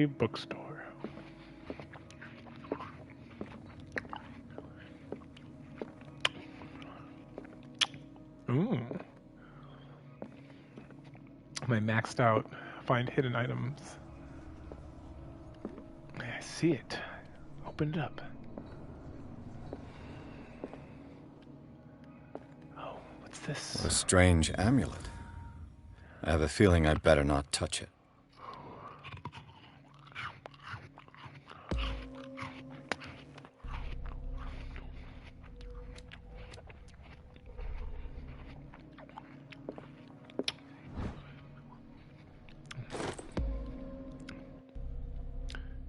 A bookstore. Ooh. My maxed out find hidden items. I see it. Open it up. Oh, what's this? What a strange amulet. I have a feeling I'd better not touch it.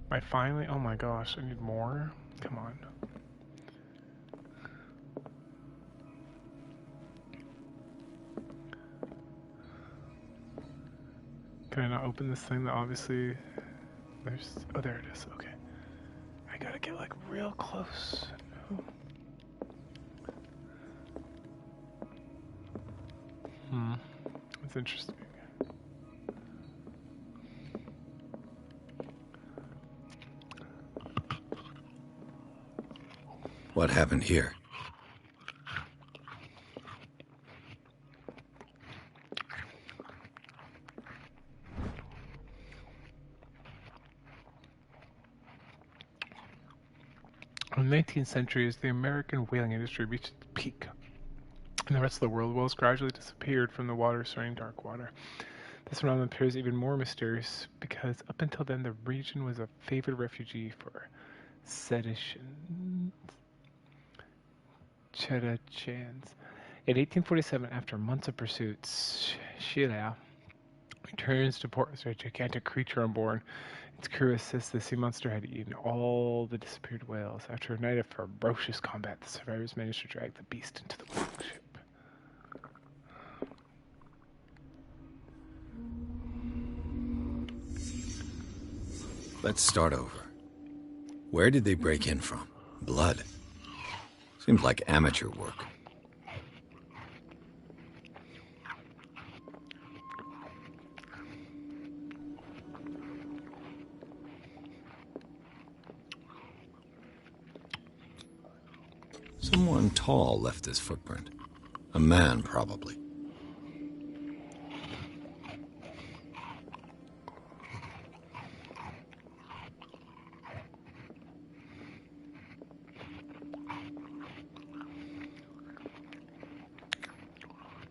I finally, oh my gosh, I need more? Come on. Can I not open this thing that obviously there's, oh there it is, okay. I gotta get like real close. That's interesting. What happened here? In the 19th century, as the American whaling industry reached its peak, and the rest of the world whales gradually disappeared from the water surrounding dark water. This phenomenon appears even more mysterious because up until then the region was a favored refugee for sedition. Chedachans. In 1847, after months of pursuits, Sheila returns to port with a gigantic creature on board. Its crew insists the sea monster had eaten all the disappeared whales. After a night of ferocious combat, the survivors managed to drag the beast into the flagship. Let's start over. Where did they break in from? Blood. Seems like amateur work. Someone tall left this footprint. A man, probably.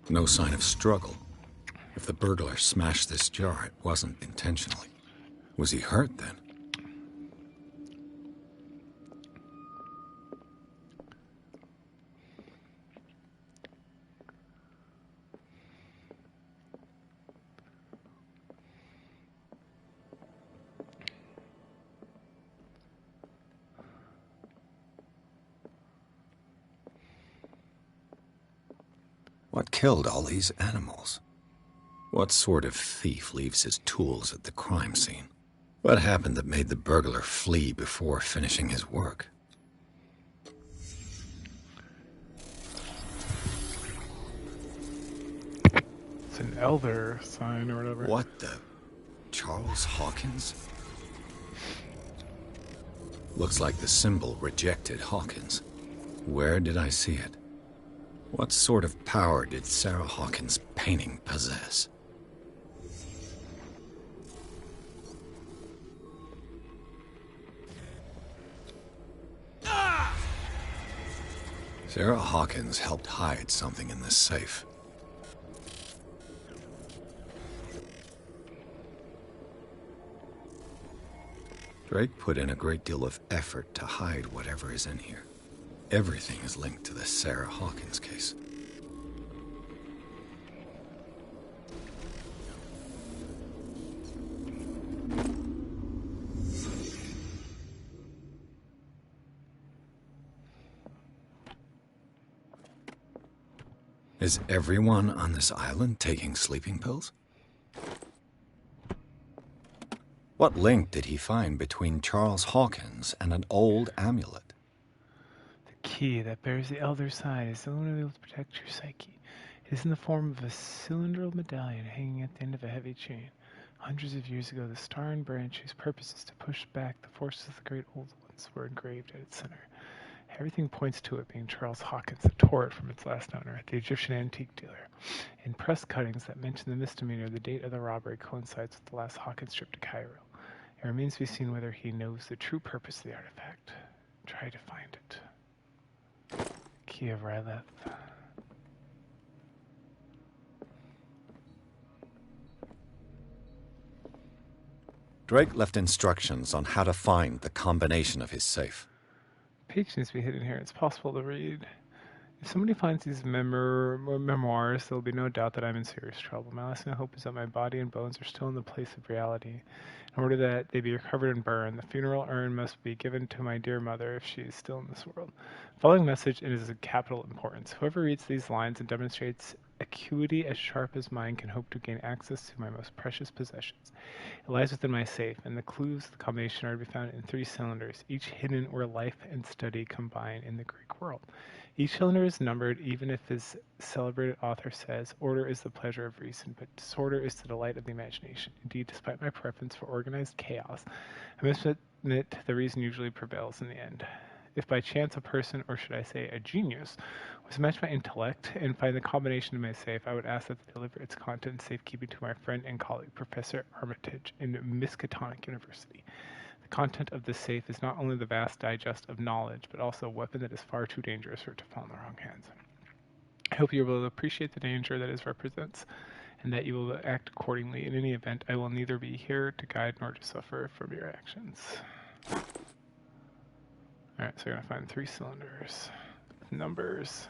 No sign of struggle. If the burglar smashed this jar, it wasn't intentionally. Was he hurt then? What killed all these animals? What sort of thief leaves his tools at the crime scene? What happened that made the burglar flee before finishing his work? It's an elder sign or whatever. What the? Charles Hawkins? Looks like the symbol rejected Hawkins. Where did I see it? What sort of power did Sarah Hawkins' painting possess? Sarah Hawkins helped hide something in this safe. Drake put in a great deal of effort to hide whatever is in here. Everything is linked to the Sarah Hawkins case. Is everyone on this island taking sleeping pills? What link did he find between Charles Hawkins and an old amulet? The key that bears the elder sign is the only way to protect your psyche. It is in the form of a cylindrical medallion hanging at the end of a heavy chain. Hundreds of years ago, the star and branch whose purpose is to push back the forces of the great old ones were engraved at its center. Everything points to it being Charles Hawkins that tore it from its last owner, the Egyptian antique dealer. In press cuttings that mention the misdemeanor, the date of the robbery coincides with the last Hawkins trip to Cairo. It remains to be seen whether he knows the true purpose of the artifact. Try to find it. Key of Ryleth. Drake left instructions on how to find the combination of his safe. Page needs to be hidden here. It's possible to read. If somebody finds these memoirs, there will be no doubt that I'm in serious trouble. My last hope is that my body and bones are still in the place of reality. In order that they be recovered and burned, the funeral urn must be given to my dear mother if she is still in this world. The following message is of capital importance. Whoever reads these lines and demonstrates acuity as sharp as mine can hope to gain access to my most precious possessions. It lies within my safe, and the clues to the combination are to be found in 3 cylinders, each hidden where life and study combine in the Greek world. Each cylinder is numbered, even if his celebrated author says, order is the pleasure of reason, but disorder is the delight of the imagination. Indeed, despite my preference for organized chaos, I must admit the reason usually prevails in the end. If by chance a person, or should I say a genius, was to match my intellect and find the combination in my safe, I would ask that they deliver its contents in safekeeping to my friend and colleague, Professor Armitage, in Miskatonic University. The content of this safe is not only the vast digest of knowledge, but also a weapon that is far too dangerous for it to fall in the wrong hands. I hope you will appreciate the danger that it represents, and that you will act accordingly. In any event, I will neither be here to guide nor to suffer from your actions. Alright, so we're going to find 3 cylinders. Numbers.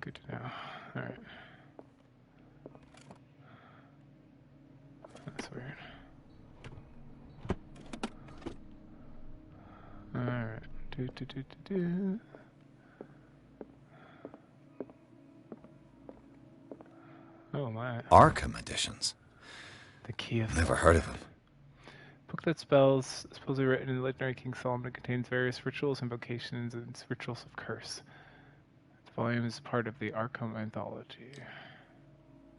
Good to know. Alright. That's weird. Alright. Do. Oh my. Arkham editions. The key of Never heard of him. Book that spells, supposedly written in the legendary King Solomon, contains various rituals, invocations, and rituals of curse. The volume is part of the Arkham anthology.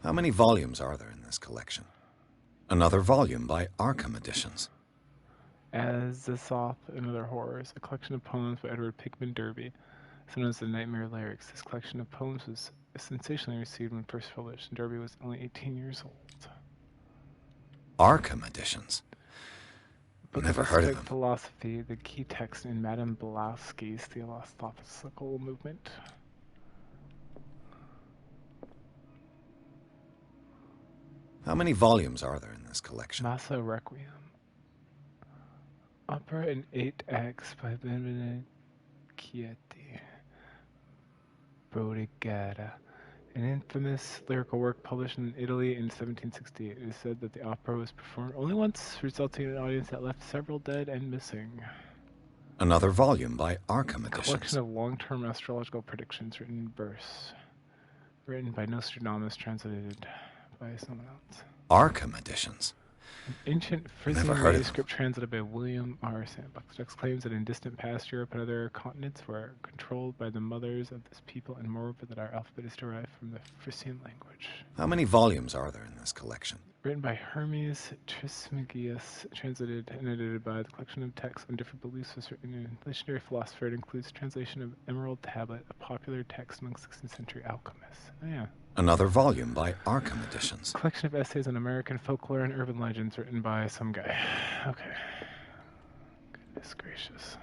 How many volumes are there in this collection? Another volume by Arkham editions. Azazoth and Other Horrors, a collection of poems by Edward Pickman Derby, known as the Nightmare Lyrics. This collection of poems was sensationally received when first published, and Derby was only 18 years old. Arkham editions. Book Never of heard of him. Philosophy, the key text in Madame Blavatsky's Theosophical Movement. How many volumes are there in this collection? Massa Requiem. Opera in 8 acts by Benvenuto Chieti. Brigada. An infamous lyrical work published in Italy in 1768. It is said that the opera was performed only once, resulting in an audience that left several dead and missing. Another volume by Arkham A editions. collection of long-term astrological predictions written in verse. Written by Nostradamus, translated by someone else. Arkham editions. An ancient Frisian Never heard of manuscript translated by William R. Sandbox. Text claims that in distant past Europe and other continents were controlled by the mothers of this people, and moreover that our alphabet is derived from the Frisian language. How many volumes are there in this collection? Written by Hermes Trismegius, translated and edited by the collection of texts on different beliefs was written in a legendary philosopher. It includes translation of Emerald Tablet, a popular text among 16th century alchemists. Oh, yeah. Another volume by Arkham editions. Collection of essays on American folklore and urban legends written by some guy. Okay. Goodness gracious.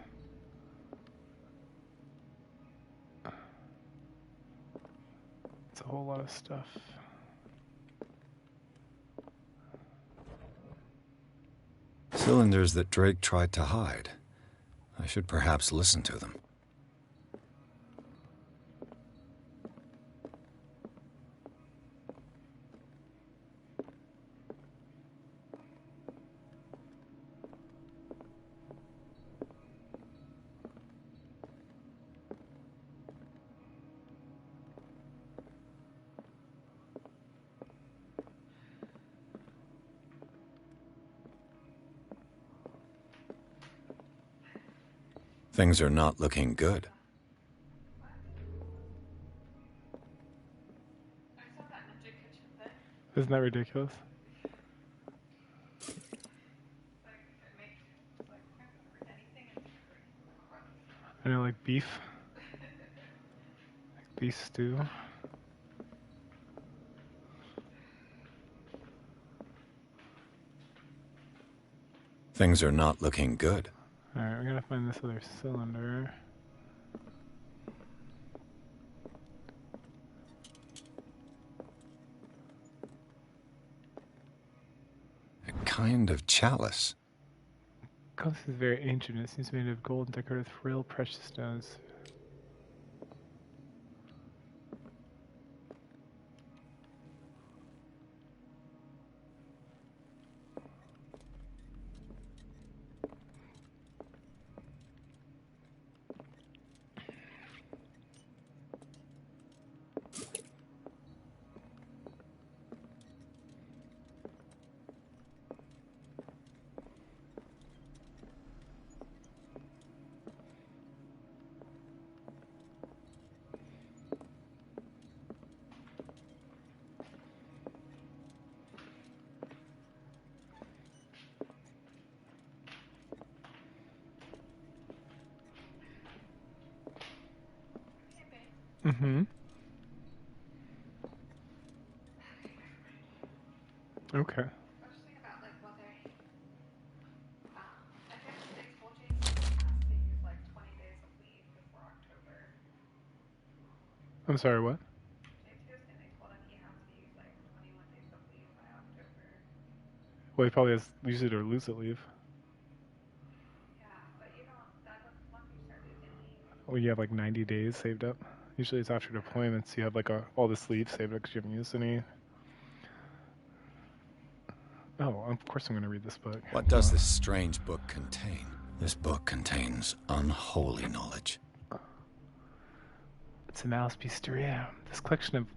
It's a whole lot of stuff. Cylinders that Drake tried to hide. I should perhaps listen to them. Things are not looking good. Isn't that ridiculous? I know, like beef. Like beef stew. Things are not looking good. Alright, we gotta find this other cylinder. A kind of chalice. This is very ancient. It seems made of gold and decorated with real precious stones. Mm-hmm. Okay. I'm sorry, what? Well, he probably has use it or lose it leave. Well, you have like 90 days saved up. Usually it's after deployments. You have like all this leave saved up because you haven't used any. Oh, of course I'm going to read this book. What does this strange book contain? This book contains unholy knowledge. It's Analysis Mysteria. This collection of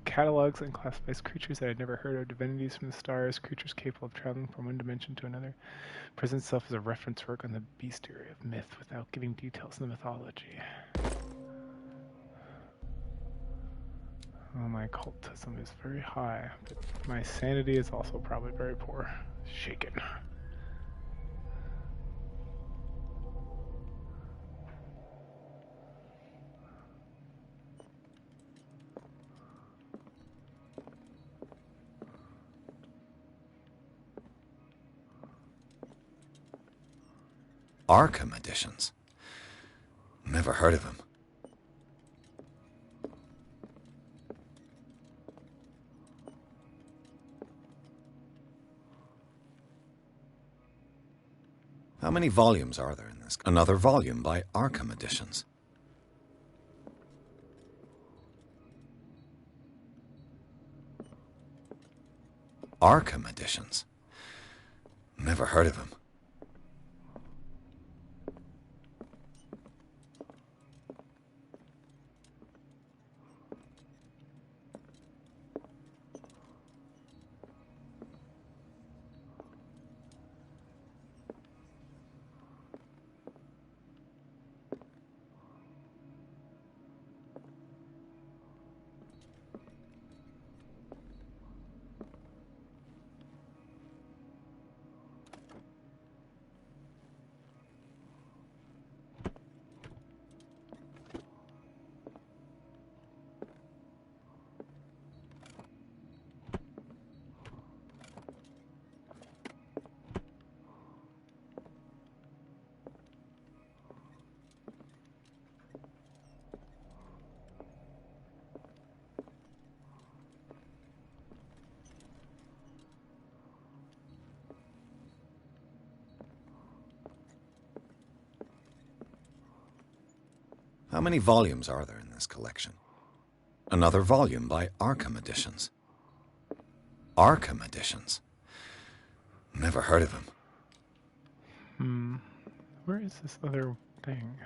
catalogs and classifies creatures that I'd never heard of, divinities from the stars, creatures capable of traveling from one dimension to another. Presents itself as a reference work on the bestiary of myth without giving details in the mythology. Well, my occultism is very high, but my sanity is also probably very poor. Shaken. Arkham editions. Never heard of him. How many volumes are there in this? Another volume by Arkham Editions. Arkham Editions. Never heard of him. How many volumes are there in this collection? Another volume by Arkham Editions. Arkham Editions. Never heard of him. Where is this other thing?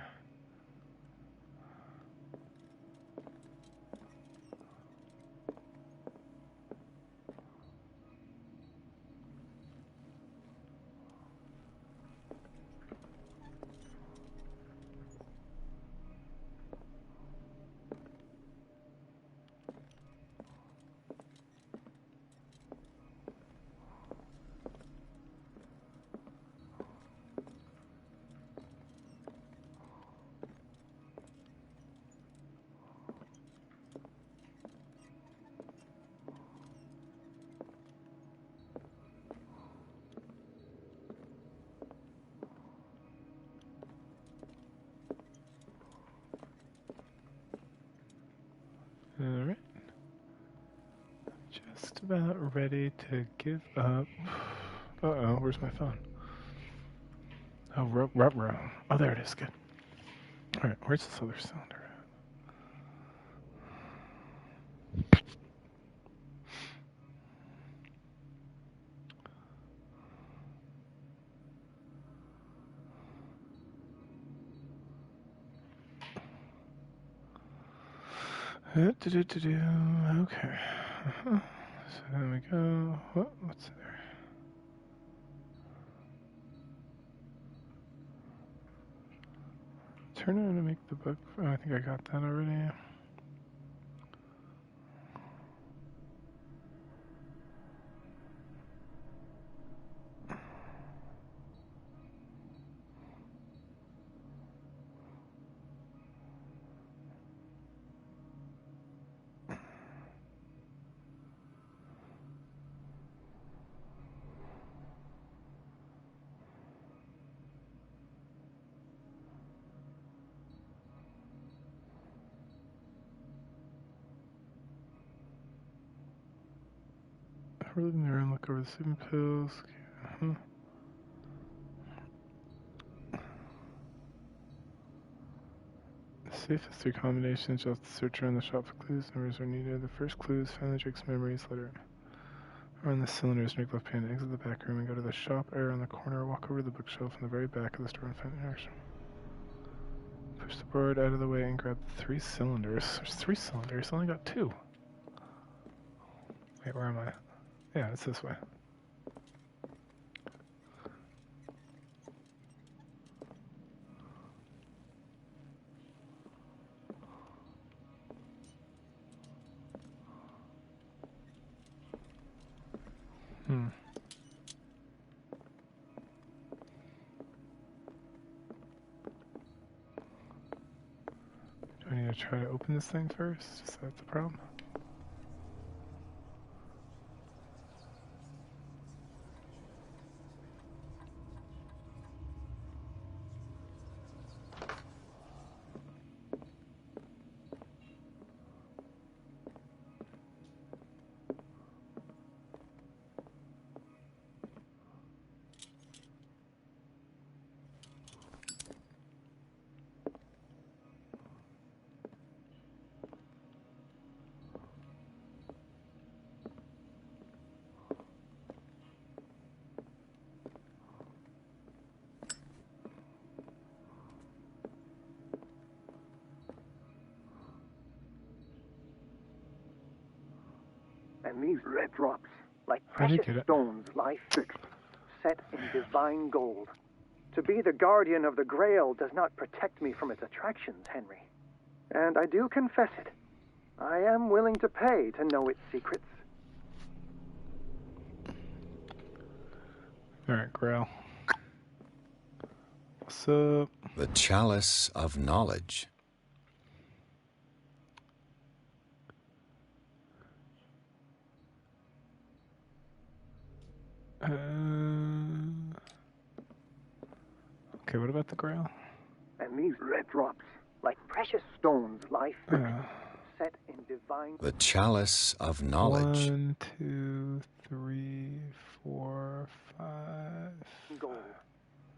about ready to give up. Uh-oh, where's my phone? Oh, ruh. Oh, there it is. Good. Alright, where's this other cylinder at? Okay. So then we go. What's there? Turn on to make the book. Oh, I think I got that already. Rolling around, look over the sleeping pills. The safest three combinations, you'll have to search around the shop for clues. Numbers are needed. The first clue is find the Drake's memories letter. Run the cylinders, make left hand, exit the back room, and go to the shop area on the corner. Walk over to the bookshelf in the very back of the store and find the direction. Push the board out of the way and grab the 3 cylinders. There's 3 cylinders, I only got 2. Wait, where am I? Yeah, it's this way. Do I need to try to open this thing first? Is that the problem? And these red drops, like precious stones, lie fixed, set in divine gold. To be the guardian of the Grail does not protect me from its attractions, Henry. And I do confess it. I am willing to pay to know its secrets. Alright, Grail. What's up? The Chalice of Knowledge. Okay, what about the Grail? And these red drops, like precious stones, lie fixed, set in divine... The Chalice of Knowledge. 1, 2, 3, 4, 5... Gold.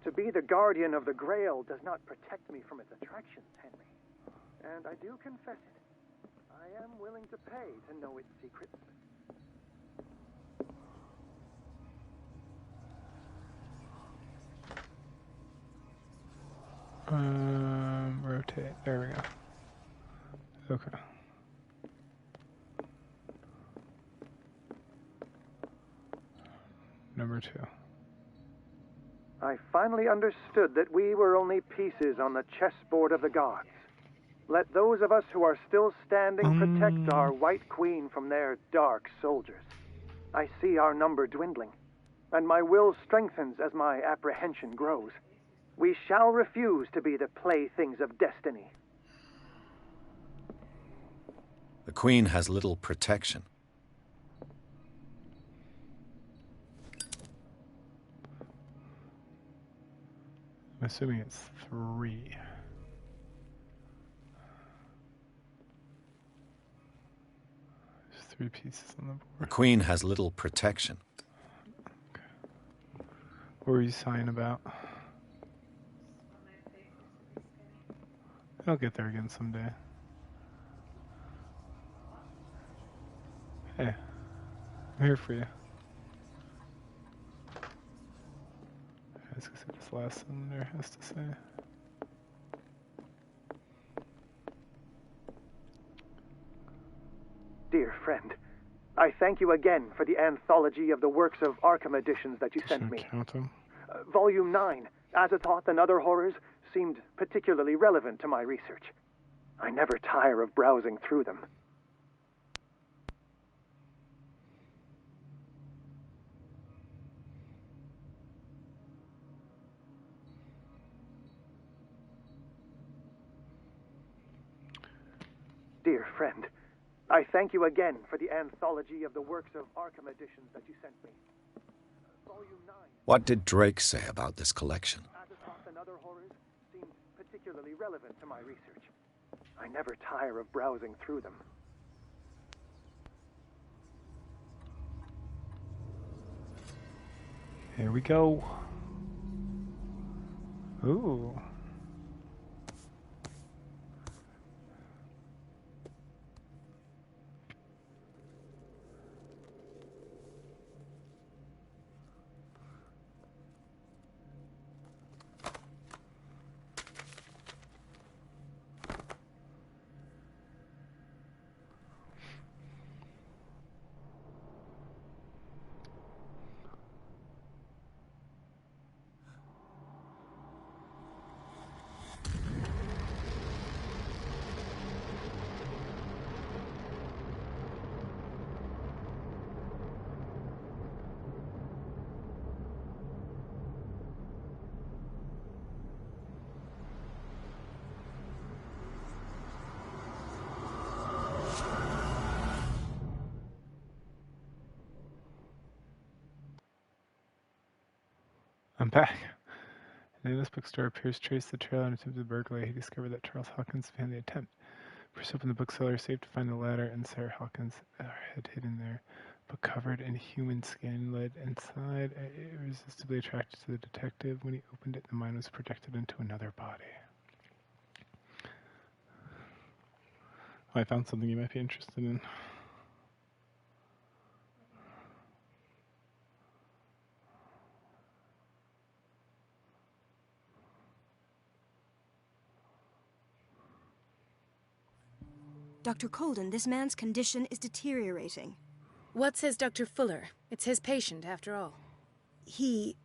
To be the guardian of the Grail does not protect me from its attractions, Henry. And I do confess it. I am willing to pay to know its secrets. Rotate. There we go. Okay. Number 2. I finally understood that we were only pieces on the chessboard of the gods. Let those of us who are still standing protect our White Queen from their dark soldiers. I see our number dwindling, and my will strengthens as my apprehension grows. We shall refuse to be the playthings of destiny. The Queen has little protection. I'm assuming it's 3. There's 3 pieces on the The board. queen has little protection. What were you sighing about? I'll get there again someday. Hey, I'm here for you. Let's see what this last cylinder has to say. Dear friend, I thank you again for the anthology of the works of Arkham editions that you sent Should I me. count them? Volume 9, Azathoth and Other Horrors, seemed particularly relevant to my research. I never tire of browsing through them. Dear friend, I thank you again for the anthology of the works of Arkham editions that you sent me. Volume 9. What did Drake say about this collection? Azathoth and Other Horrors seemed particularly relevant to my research. I never tire of browsing through them. Here we go. Ooh. I'm back. In this bookstore, Pierce traced the trail and attempted burglary. He discovered that Charles Hawkins began the attempt. Pierce opened the bookseller safe to find the ladder and Sarah Hawkins' head hidden there, but covered in human skin. Led inside, irresistibly attracted to the detective. When he opened it, the mind was projected into another body. Oh, I found something you might be interested in. Dr. Colden, this man's condition is deteriorating. What says Dr. Fuller? It's his patient, after all. He's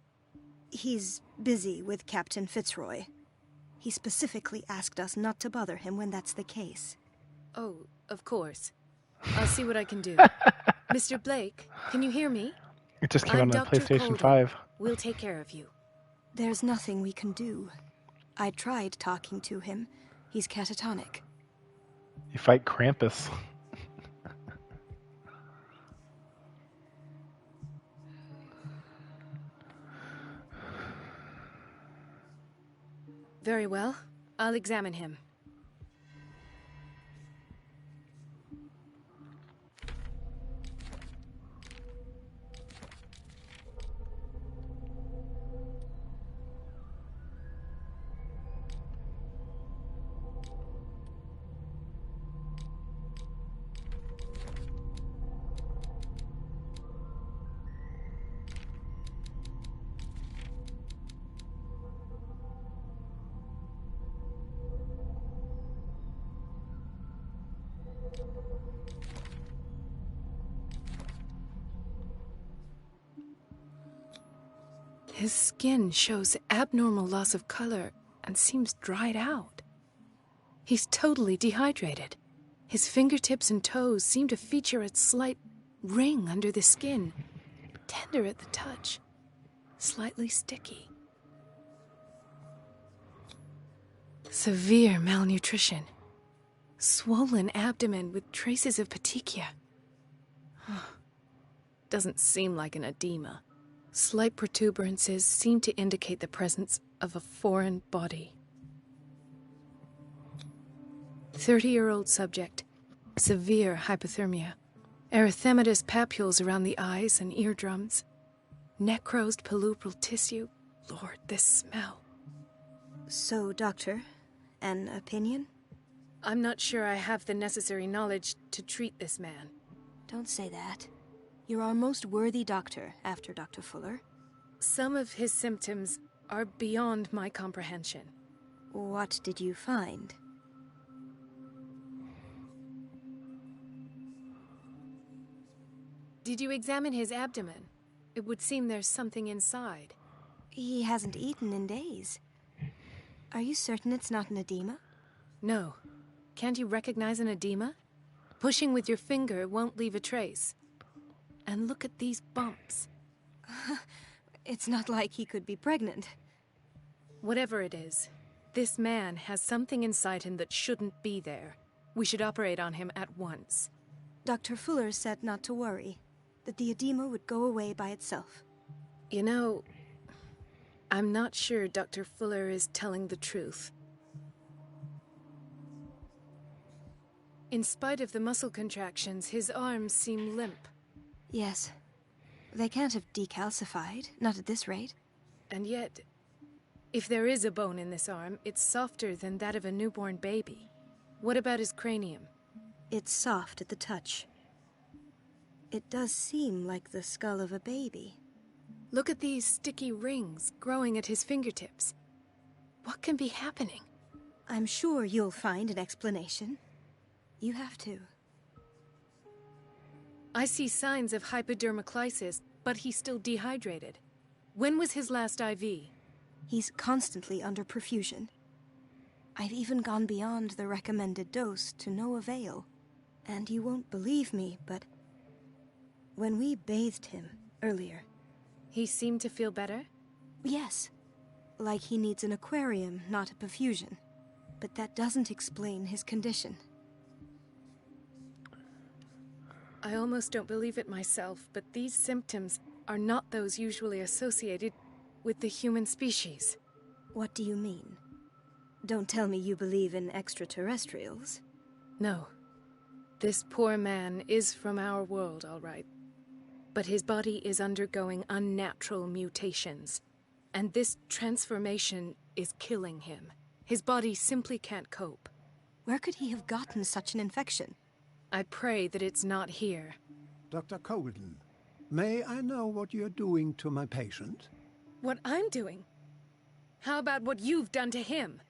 busy with Captain Fitzroy. He specifically asked us not to bother him when that's the case. Oh, of course. I'll see what I can do. Mr. Blake, can you hear me? It just came I'm out on Dr. PlayStation Colden. 5. We'll take care of you. There's nothing we can do. I tried talking to him. He's catatonic. You fight Krampus. Very well. I'll examine him. His skin shows abnormal loss of color and seems dried out. He's totally dehydrated. His fingertips and toes seem to feature a slight ring under the skin, tender at the touch, slightly sticky. Severe malnutrition. Swollen abdomen with traces of petechia. Doesn't seem like an edema. Slight protuberances seem to indicate the presence of a foreign body. 30-year-old subject. Severe hypothermia. Erythematous papules around the eyes and eardrums. Necrosed palpebral tissue. Lord, this smell. So, Doctor, an opinion? I'm not sure I have the necessary knowledge to treat this man. Don't say that. You're our most worthy doctor after Dr. Fuller. Some of his symptoms are beyond my comprehension. What did you find? Did you examine his abdomen? It would seem there's something inside. He hasn't eaten in days. Are you certain it's not an edema? No. Can't you recognize an edema? Pushing with your finger won't leave a trace. And look at these bumps. It's not like he could be pregnant. Whatever it is, this man has something inside him that shouldn't be there. We should operate on him at once. Dr. Fuller said not to worry, that the edema would go away by itself. You know, I'm not sure Dr. Fuller is telling the truth. In spite of the muscle contractions, his arms seem limp. Yes. They can't have decalcified, not at this rate. And yet, if there is a bone in this arm, it's softer than that of a newborn baby. What about his cranium? It's soft at the touch. It does seem like the skull of a baby. Look at these sticky rings growing at his fingertips. What can be happening? I'm sure you'll find an explanation. You have to. I see signs of hypodermoclysis, but he's still dehydrated. When was his last IV? He's constantly under perfusion. I've even gone beyond the recommended dose to no avail. And you won't believe me, but when we bathed him earlier... He seemed to feel better? Yes. Like he needs an aquarium, not a perfusion. But that doesn't explain his condition. I almost don't believe it myself, but these symptoms are not those usually associated with the human species. What do you mean? Don't tell me you believe in extraterrestrials. No. This poor man is from our world, all right. But his body is undergoing unnatural mutations. And this transformation is killing him. His body simply can't cope. Where could he have gotten such an infection? I pray that it's not here. Dr. Colden, may I know what you're doing to my patient? What I'm doing? How about what you've done to him?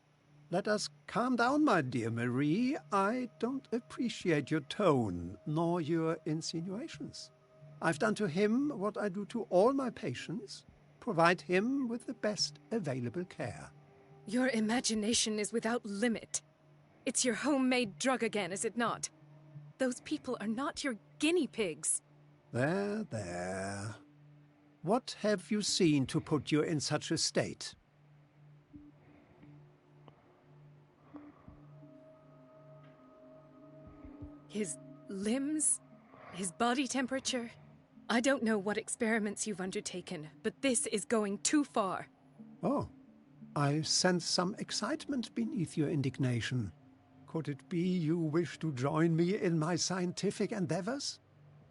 Let us calm down, my dear Marie. I don't appreciate your tone, nor your insinuations. I've done to him what I do to all my patients. Provide him with the best available care. Your imagination is without limit. It's your homemade drug again, is it not? Those people are not your guinea pigs. There, there. What have you seen to put you in such a state? His limbs? His body temperature? I don't know what experiments you've undertaken, but this is going too far. Oh, I sense some excitement beneath your indignation. Could it be you wish to join me in my scientific endeavors?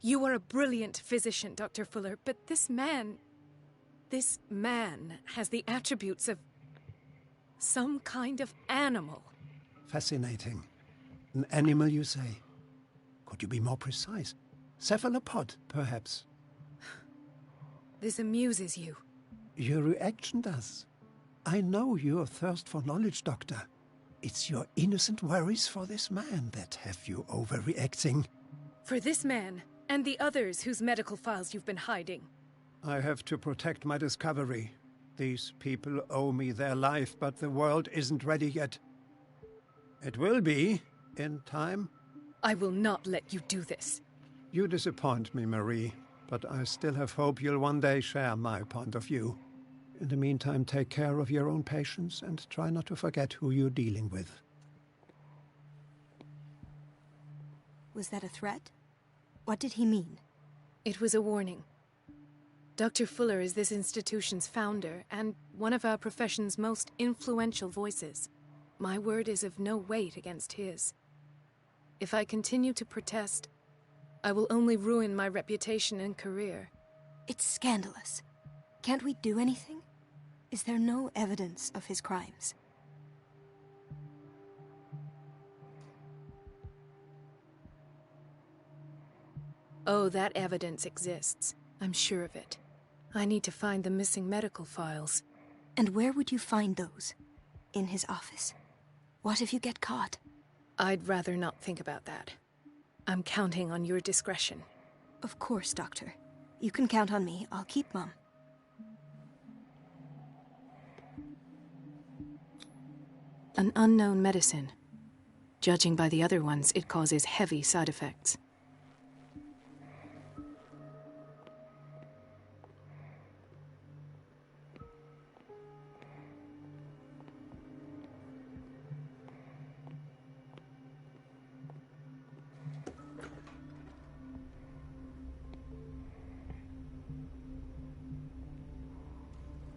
You are a brilliant physician, Dr. Fuller, but this man has the attributes of some kind of animal. Fascinating. An animal, you say? Could you be more precise? Cephalopod, perhaps? This amuses you. Your reaction does. I know your thirst for knowledge, Doctor. It's your innocent worries for this man that have you overreacting. For this man, and the others whose medical files you've been hiding. I have to protect my discovery. These people owe me their life, but the world isn't ready yet. It will be, in time. I will not let you do this. You disappoint me, Marie, but I still have hope you'll one day share my point of view. In the meantime, take care of your own patients and try not to forget who you're dealing with. Was that a threat? What did he mean? It was a warning. Dr. Fuller is this institution's founder and one of our profession's most influential voices. My word is of no weight against his. If I continue to protest, I will only ruin my reputation and career. It's scandalous. Can't we do anything? Is there no evidence of his crimes? Oh, that evidence exists. I'm sure of it. I need to find the missing medical files. And where would you find those? In his office? What if you get caught? I'd rather not think about that. I'm counting on your discretion. Of course, Doctor. You can count on me. I'll keep mum. An unknown medicine. Judging by the other ones, it causes heavy side effects.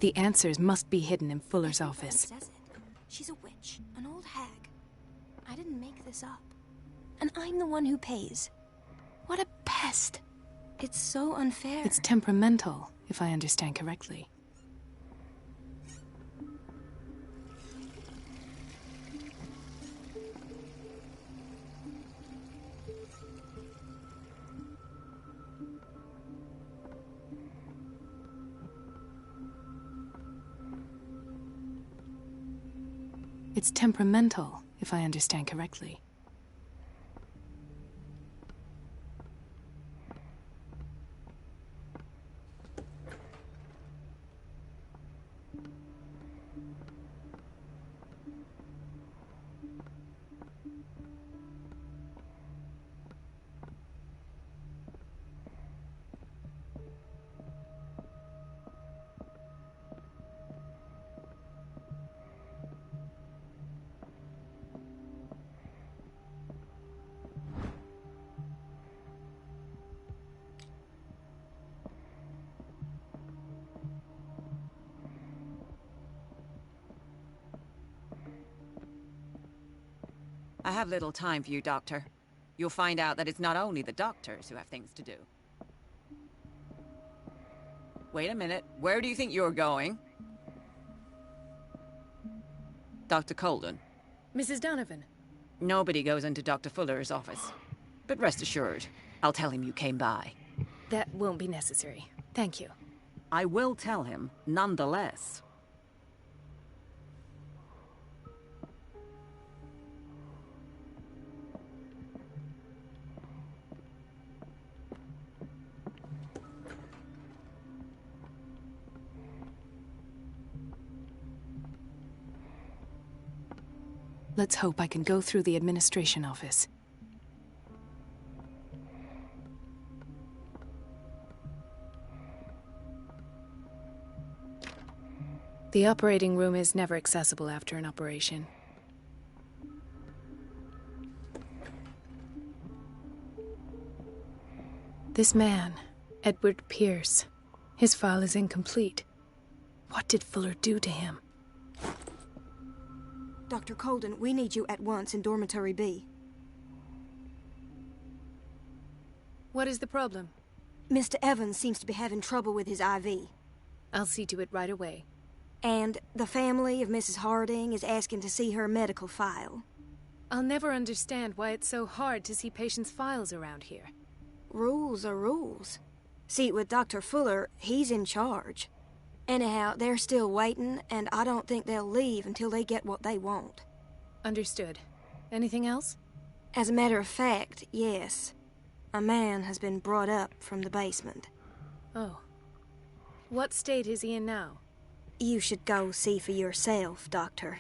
The answers must be hidden in Fuller's office. Says it. She's a witch, an old hag. I didn't make this up. And I'm the one who pays. What a pest. It's so unfair. It's temperamental, if I understand correctly. It's temperamental, if I understand correctly. I have little time for you, Doctor. You'll find out that it's not only the doctors who have things to do. Wait a minute. Where do you think you're going? Dr. Colden. Mrs. Donovan. Nobody goes into Dr. Fuller's office. But rest assured, I'll tell him you came by. That won't be necessary. Thank you. I will tell him, nonetheless. Let's hope I can go through the administration office. The operating room is never accessible after an operation. This man, Edward Pierce, his file is incomplete. What did Fuller do to him? Dr. Colden, we need you at once in Dormitory B. What is the problem? Mr. Evans seems to be having trouble with his IV. I'll see to it right away. And the family of Mrs. Harding is asking to see her medical file. I'll never understand why it's so hard to see patients' files around here. Rules are rules. See, with Dr. Fuller, he's in charge. Anyhow, they're still waiting, and I don't think they'll leave until they get what they want. Understood. Anything else? As a matter of fact, yes. A man has been brought up from the basement. Oh. What state is he in now? You should go see for yourself, Doctor.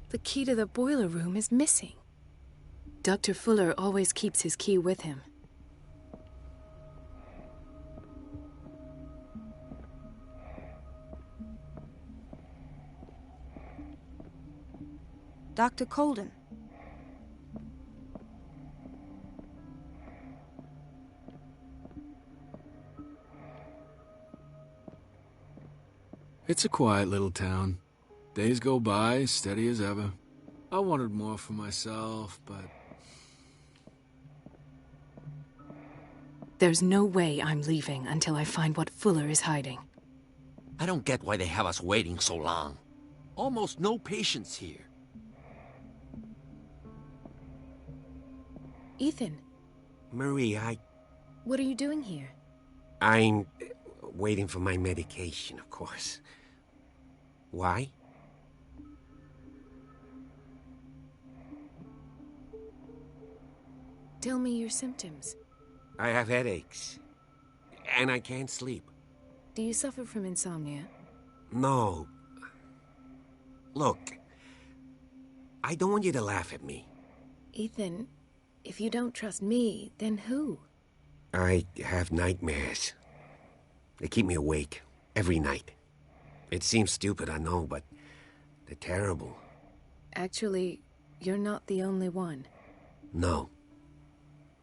The key to the boiler room is missing. Dr. Fuller always keeps his key with him. Dr. Colden. It's a quiet little town. Days go by, steady as ever. I wanted more for myself, but... There's no way I'm leaving until I find what Fuller is hiding. I don't get why they have us waiting so long. Almost no patients here. Ethan, Marie, what are you doing here? I'm waiting for my medication, of course. Why? Tell me your symptoms. I have headaches. And I can't sleep. Do you suffer from insomnia? No. Look, I don't want you to laugh at me. Ethan, if you don't trust me, then who? I have nightmares. They keep me awake every night. It seems stupid, I know, but they're terrible. Actually, you're not the only one. No.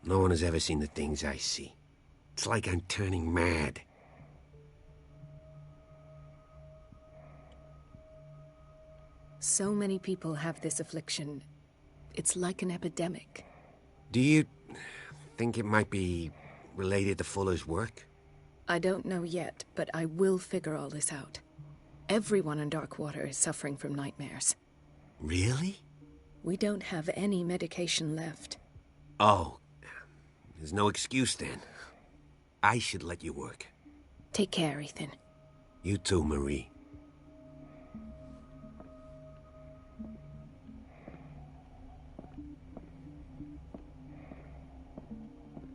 No one has ever seen the things I see. It's like I'm turning mad. So many people have this affliction. It's like an epidemic. Do you think it might be related to Fuller's work? I don't know yet, but I will figure all this out. Everyone in Darkwater is suffering from nightmares. Really? We don't have any medication left. Oh, there's no excuse then. I should let you work. Take care, Ethan. You too, Marie.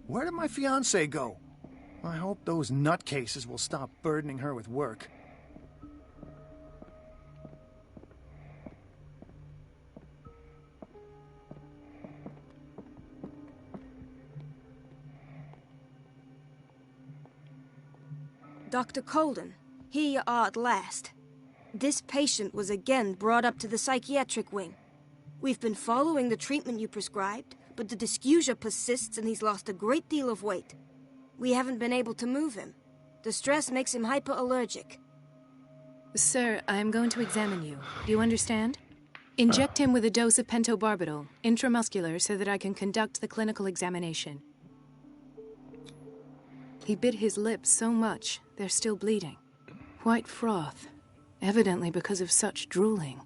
Where did my fiancée go? I hope those nutcases will stop burdening her with work. Dr. Colden, here you are at last. This patient was again brought up to the psychiatric wing. We've been following the treatment you prescribed, but the dysgeusia persists and he's lost a great deal of weight. We haven't been able to move him. The stress makes him hyperallergic. Sir, I am going to examine you. Do you understand? Inject him with a dose of pentobarbital, intramuscular, so that I can conduct the clinical examination. He bit his lips so much, they're still bleeding. White froth, evidently because of such drooling.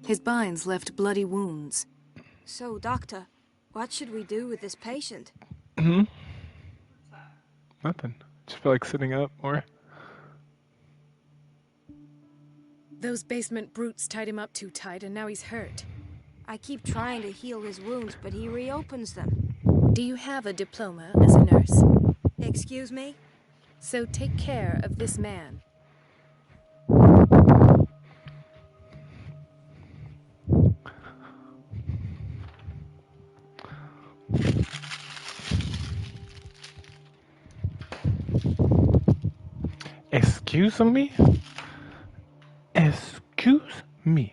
His binds left bloody wounds. So, Doctor, what should we do with this patient? Nothing. Just feel like sitting up more. Those basement brutes tied him up too tight, and now he's hurt. I keep trying to heal his wounds, but he reopens them. Do you have a diploma as a nurse? Excuse me? So take care of this man. Excuse me? Excuse me.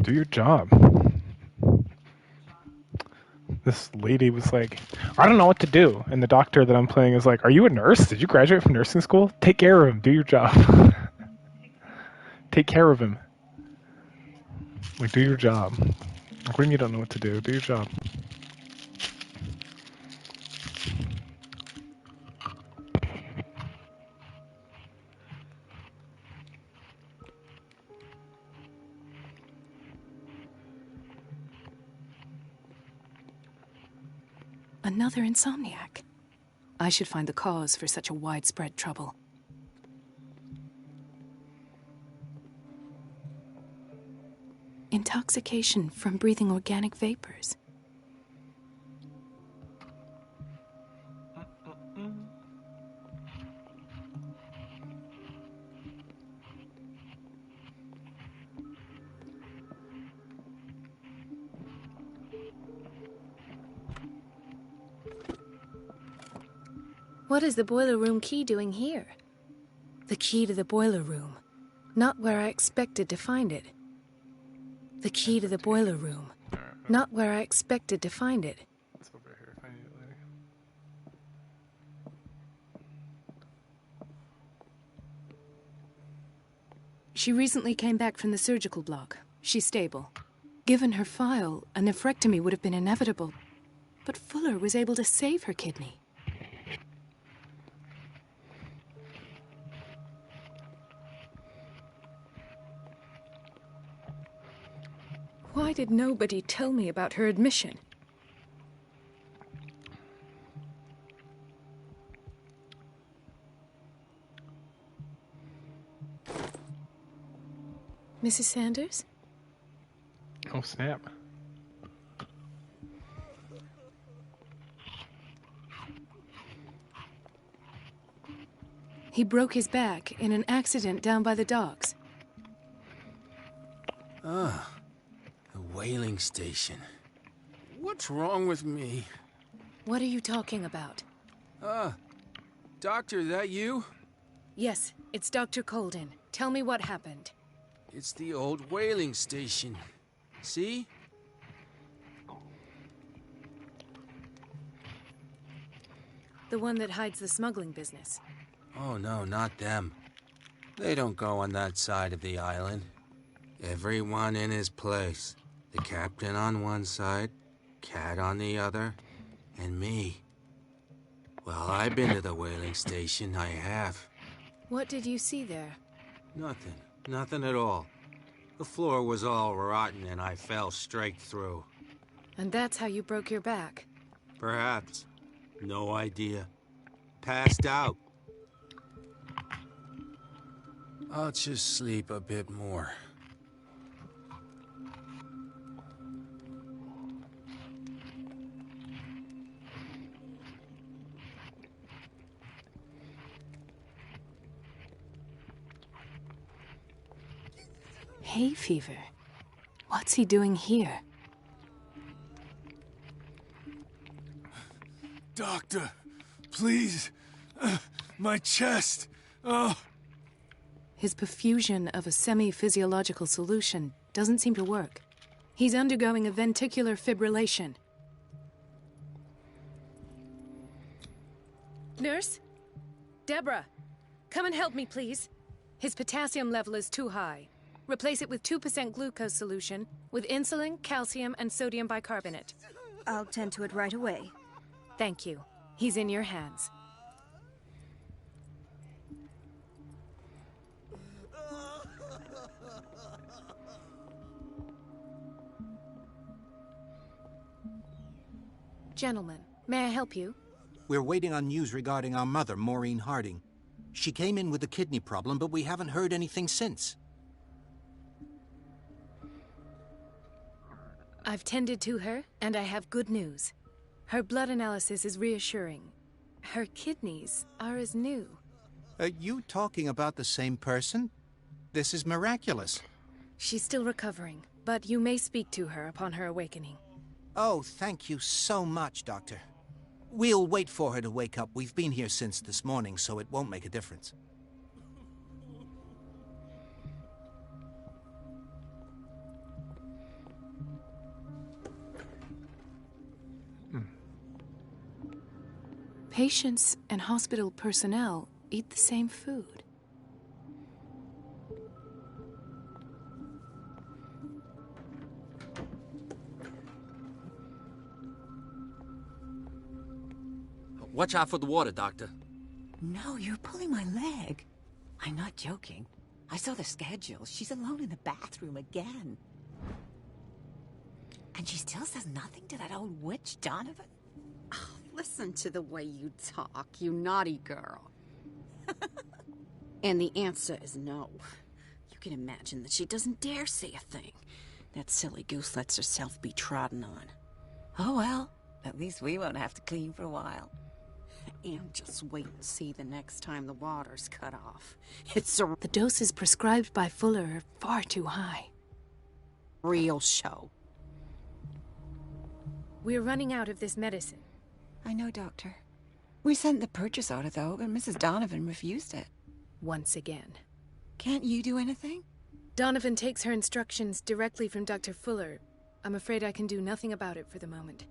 Do your job. This lady was like, I don't know what to do. And the doctor that I'm playing is like, are you a nurse? Did you graduate from nursing school? Take care of him. Do your job. Take care of him. Like, do your job. Like, when you don't know what to do, do your job. Another insomniac. I should find the cause for such a widespread trouble. Intoxication from breathing organic vapors. What is the boiler room key doing here? The key to the boiler room. Not where I expected to find it. The key to the boiler room. Not where I expected to find it. It's over here if I need it later. She recently came back from the surgical block. She's stable. Given her file, a nephrectomy would have been inevitable. But Fuller was able to save her kidney. Why did nobody tell me about her admission? Mrs. Sanders? Oh, snap. He broke his back in an accident down by the docks. Ah, the whaling station. What's wrong with me? What are you talking about? Doctor, that you? Yes, it's Dr. Colden. Tell me what happened. It's the old whaling station. See? The one that hides the smuggling business. Oh no, not them. They don't go on that side of the island. Everyone in his place. The captain on one side, Cat on the other, and me. Well, I've been to the whaling station, I have. What did you see there? Nothing. Nothing at all. The floor was all rotten and I fell straight through. And that's how you broke your back? Perhaps. No idea. Passed out. I'll just sleep a bit more. Hay fever. What's he doing here? Doctor, please. My chest. Oh. His perfusion of a semi-physiological solution doesn't seem to work. He's undergoing a ventricular fibrillation. Nurse? Deborah, come and help me, please. His potassium level is too high. Replace it with 2% glucose solution with insulin, calcium, and sodium bicarbonate. I'll tend to it right away. Thank you. He's in your hands. Gentlemen, may I help you? We're waiting on news regarding our mother, Maureen Harding. She came in with a kidney problem, but we haven't heard anything since. I've tended to her, and I have good news. Her blood analysis is reassuring. Her kidneys are as new. Are you talking about the same person? This is miraculous. She's still recovering, but you may speak to her upon her awakening. Oh, thank you so much, Doctor. We'll wait for her to wake up. We've been here since this morning, so it won't make a difference. Patients and hospital personnel eat the same food. Watch out for the water, Doctor. No, you're pulling my leg. I'm not joking. I saw the schedule. She's alone in the bathroom again. And she still says nothing to that old witch, Donovan? Oh, listen to the way you talk, you naughty girl. And the answer is no. You can imagine that she doesn't dare say a thing. That silly goose lets herself be trodden on. Oh, well, at least we won't have to clean for a while. And just wait and see the next time the water's cut off. It's a The doses prescribed by Fuller are far too high. real show. We're running out of this medicine. I know, Doctor. We sent the purchase order, though, but Mrs. Donovan refused it. Once again. Can't you do anything? Donovan takes her instructions directly from Dr. Fuller. I'm afraid I can do nothing about it for the moment.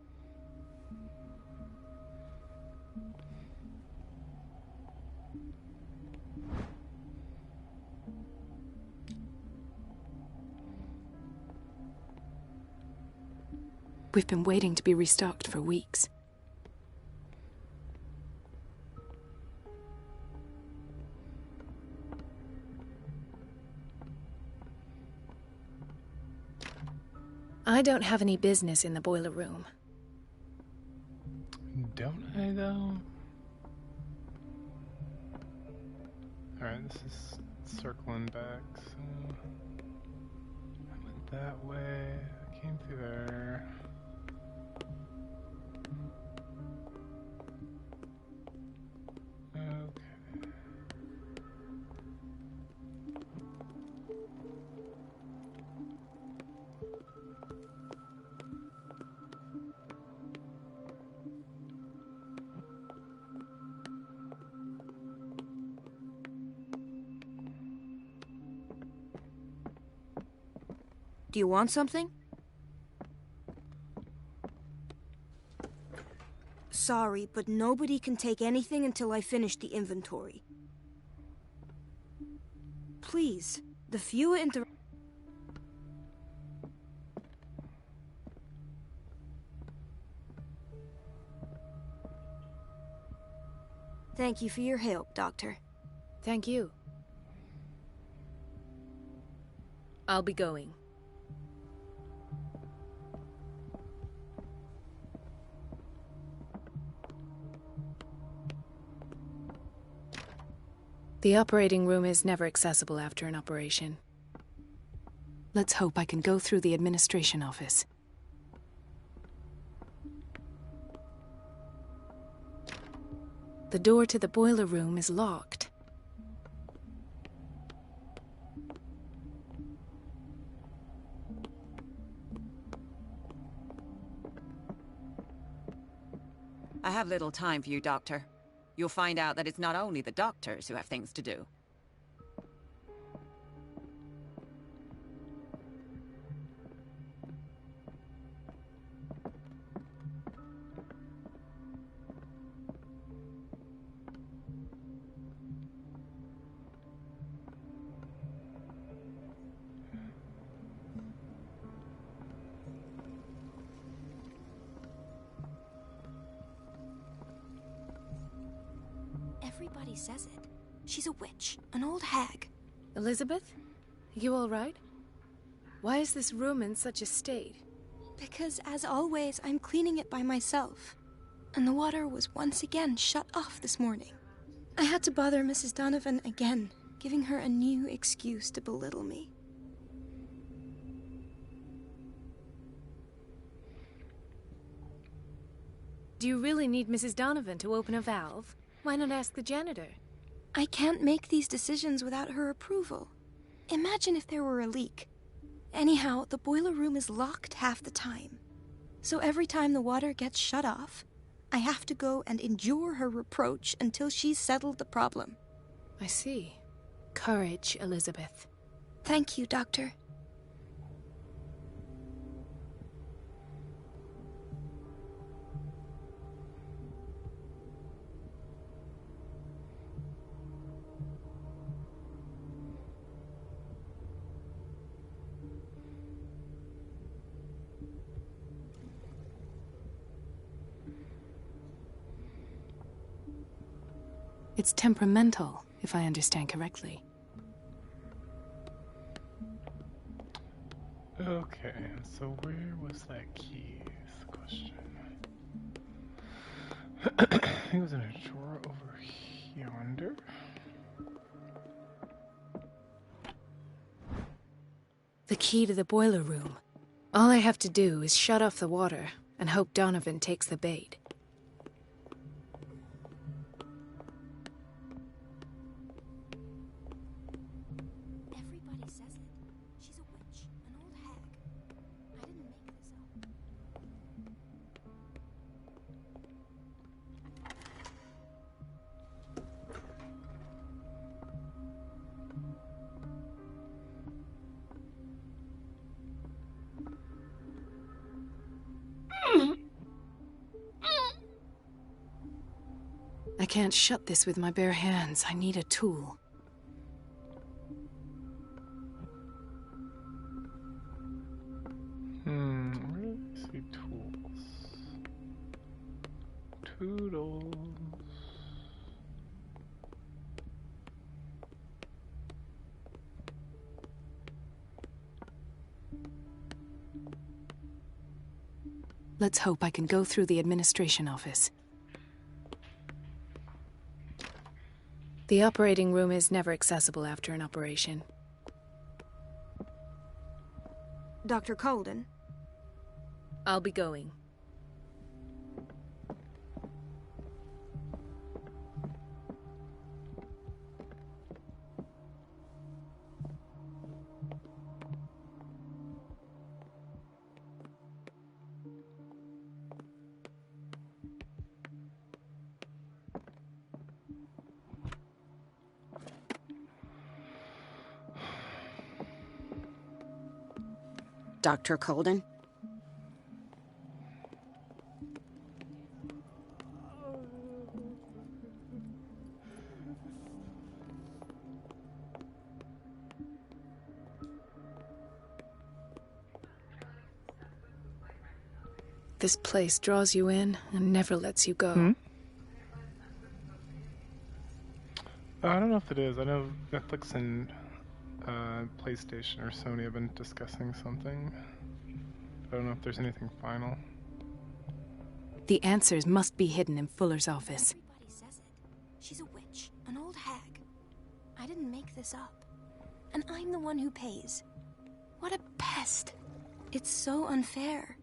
We've been waiting to be restocked for weeks. I don't have any business in the boiler room. Don't I, though? Alright, this is circling back, so... I went that way, I came through there. Okay. Do you want something? Sorry, but nobody can take anything until I finish the inventory. Please, the fewer Thank you for your help, Doctor. Thank you. I'll be going. The operating room is never accessible after an operation. Let's hope I can go through the administration office. The door to the boiler room is locked. I have little time for you, Doctor. You'll find out that it's not only the doctors who have things to do. Everybody says it. She's a witch, an old hag. Elizabeth? You all right? Why is this room in such a state? Because, as always, I'm cleaning it by myself. And the water was once again shut off this morning. I had to bother Mrs. Donovan again, giving her a new excuse to belittle me. Do you really need Mrs. Donovan to open a valve? Why not ask the janitor? I can't make these decisions without her approval. Imagine if there were a leak. Anyhow, the boiler room is locked half the time. So every time the water gets shut off, I have to go and endure her reproach until she's settled the problem. I see. Courage, Elizabeth. Thank you, Doctor. It's temperamental, if I understand correctly. Okay, so where was that key is the question. I think it was in a drawer over yonder. The key to the boiler room. All I have to do is shut off the water and hope Donovan takes the bait. Everybody says it. She's a witch, an old hag. I didn't make this up. I can't shut this with my bare hands. I need a tool. Where do I see tools? Toodles. Let's hope I can go through the administration office. The operating room is never accessible after an operation. Dr. Colden? I'll be going. Dr. Colden? This place draws you in and never lets you go. I don't know if it is. I know Netflix and PlayStation or Sony have been discussing something. I don't know if there's anything final. The answers must be hidden in Fuller's office. Everybody says it. She's a witch, an old hag. I didn't make this up. And I'm the one who pays. What a pest. It's so unfair.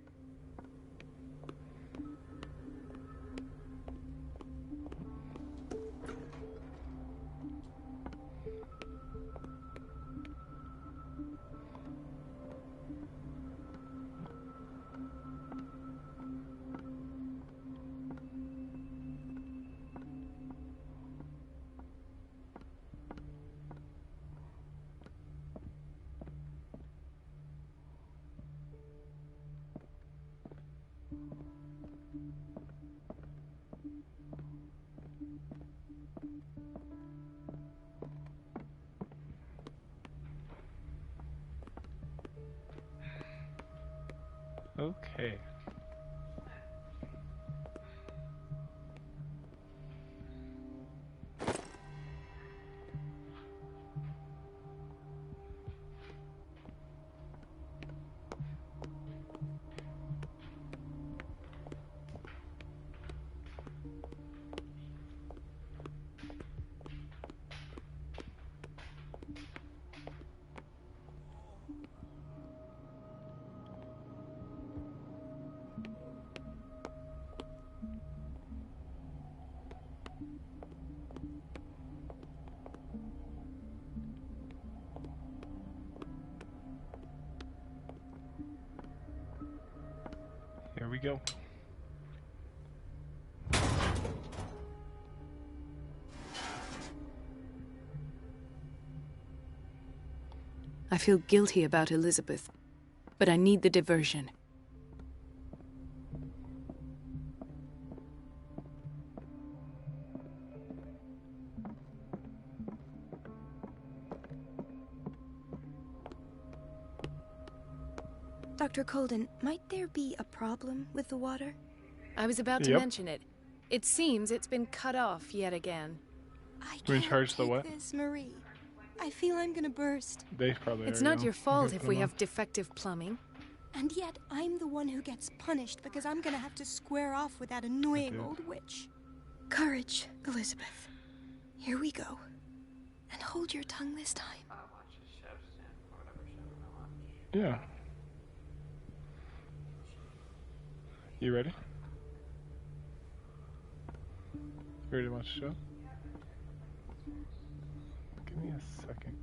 Okay. Here we go. I feel guilty about Elizabeth, but I need the diversion. Dr. Colden, might there be a problem with the water? I was about to mention it. It seems it's been cut off yet again. I We're in can't charge of the take what? this, Marie. I feel I'm gonna burst. They probably It's are, not yeah. your fault Okay, if put we 'em have defective plumbing. And yet, I'm the one who gets punished because I'm gonna have to square off with that annoying old witch. Courage, Elizabeth. Here we go. And hold your tongue this time. Yeah. You ready? You ready to watch the show? Give me a second.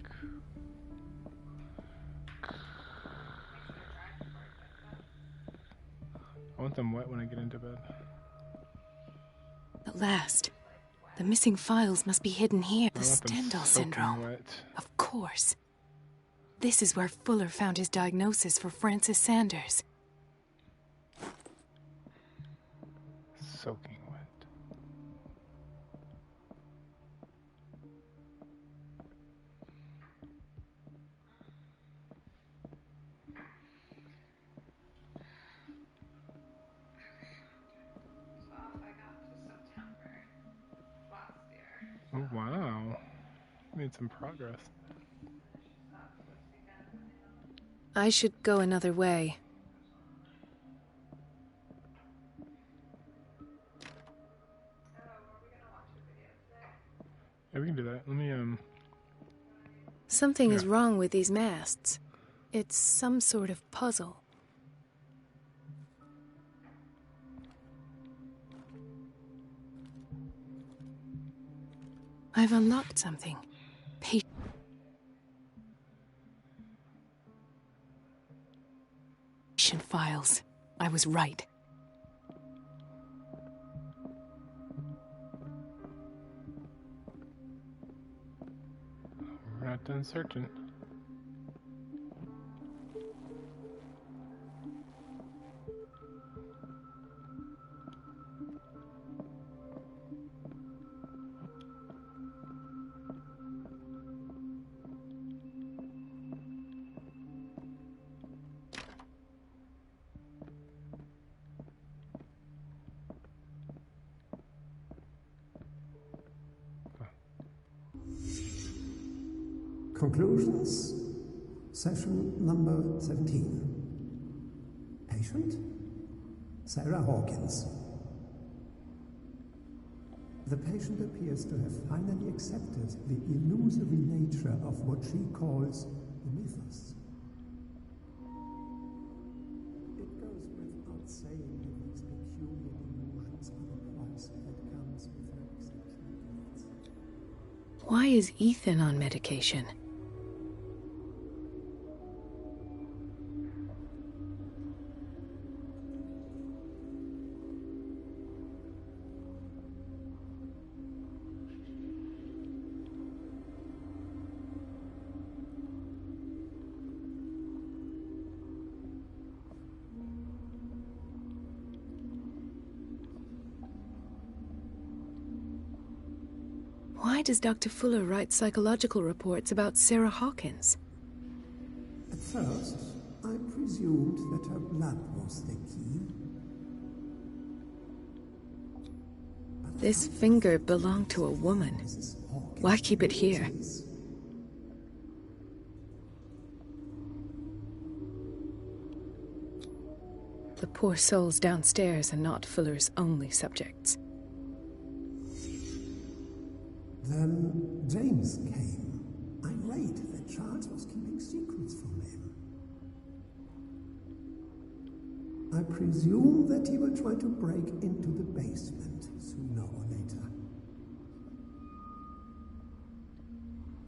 I want them wet when I get into bed. At last. The missing files must be hidden here. The I want them Stendhal soaking syndrome. wet. Of course. This is where Fuller found his diagnosis for Francis Sanders. Soaking wet. Oh, wow. Made some progress. I should go another way. Yeah, we can do that. Let me, Something is wrong with these masts. It's some sort of puzzle. I've unlocked something. Patient files. I was right. we're not done searching. Conclusions, session number 17. Patient, Sarah Hawkins. The patient appears to have finally accepted the illusory nature of what she calls the mythos. It goes without saying that these peculiar delusions are the price that comes with her exceptional gifts. Why is Ethan on medication? Why does Dr. Fuller write psychological reports about Sarah Hawkins? At first, I presumed that her blood was the key. This finger belonged to a woman. Why keep it here? The poor souls downstairs are not Fuller's only subjects. Then James came, irate that Charles was keeping secrets from him. I presume that he will try to break into the basement sooner or later.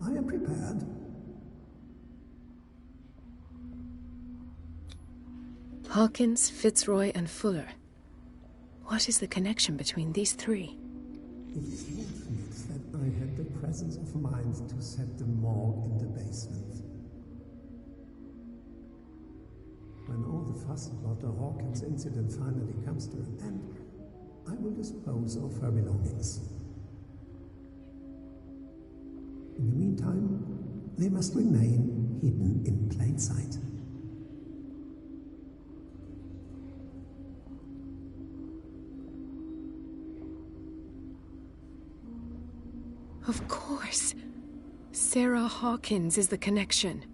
I am prepared. Hawkins, Fitzroy, and Fuller. What is the connection between these three? It is fortunate that I had the presence of mind to set the morgue in the basement. When all the fuss about the Hawkins incident finally comes to an end, I will dispose of her belongings. In the meantime, they must remain hidden in plain sight. Of course. Sarah Hawkins is the connection.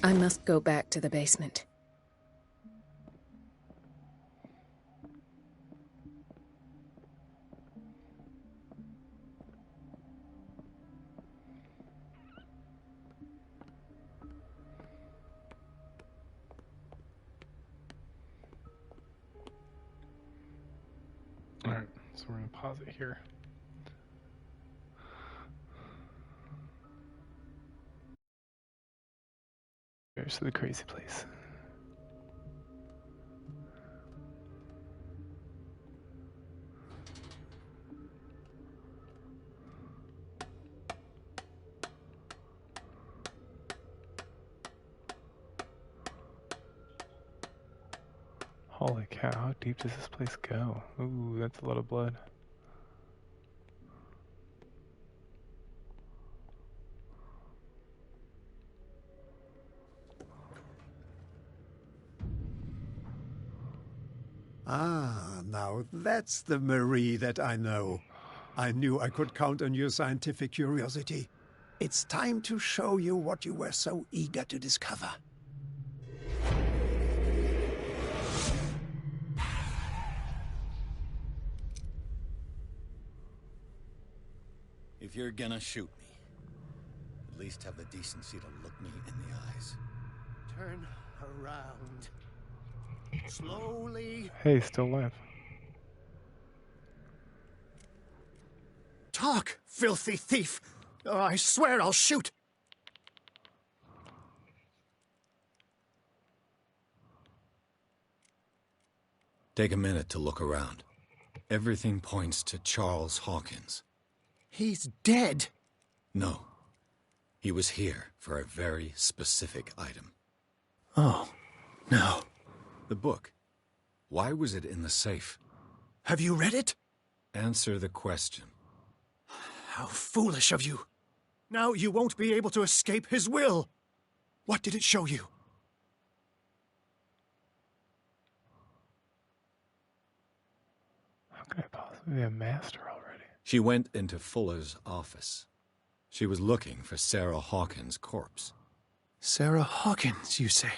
I must go back to the basement. Alright, so we're going to pause it here. Here's to the crazy place. Holy cow, how deep does this place go? Ooh, that's a lot of blood. Ah, now that's the Marie that I know. I knew I could count on your scientific curiosity. It's time to show you what you were so eager to discover. If you're gonna shoot me, at least have the decency to look me in the eyes. Turn around. Slowly. Hey, still alive. Talk, filthy thief! Or I swear I'll shoot! Take a minute to look around. Everything points to Charles Hawkins. He's dead! No. He was here for a very specific item. Oh, no. The book. Why was it in the safe? Have you read it? Answer the question. How foolish of you. Now you won't be able to escape his will. What did it show you? How could I possibly be a master already? She went into Fuller's office. She was looking for Sarah Hawkins' corpse. Sarah Hawkins, you say?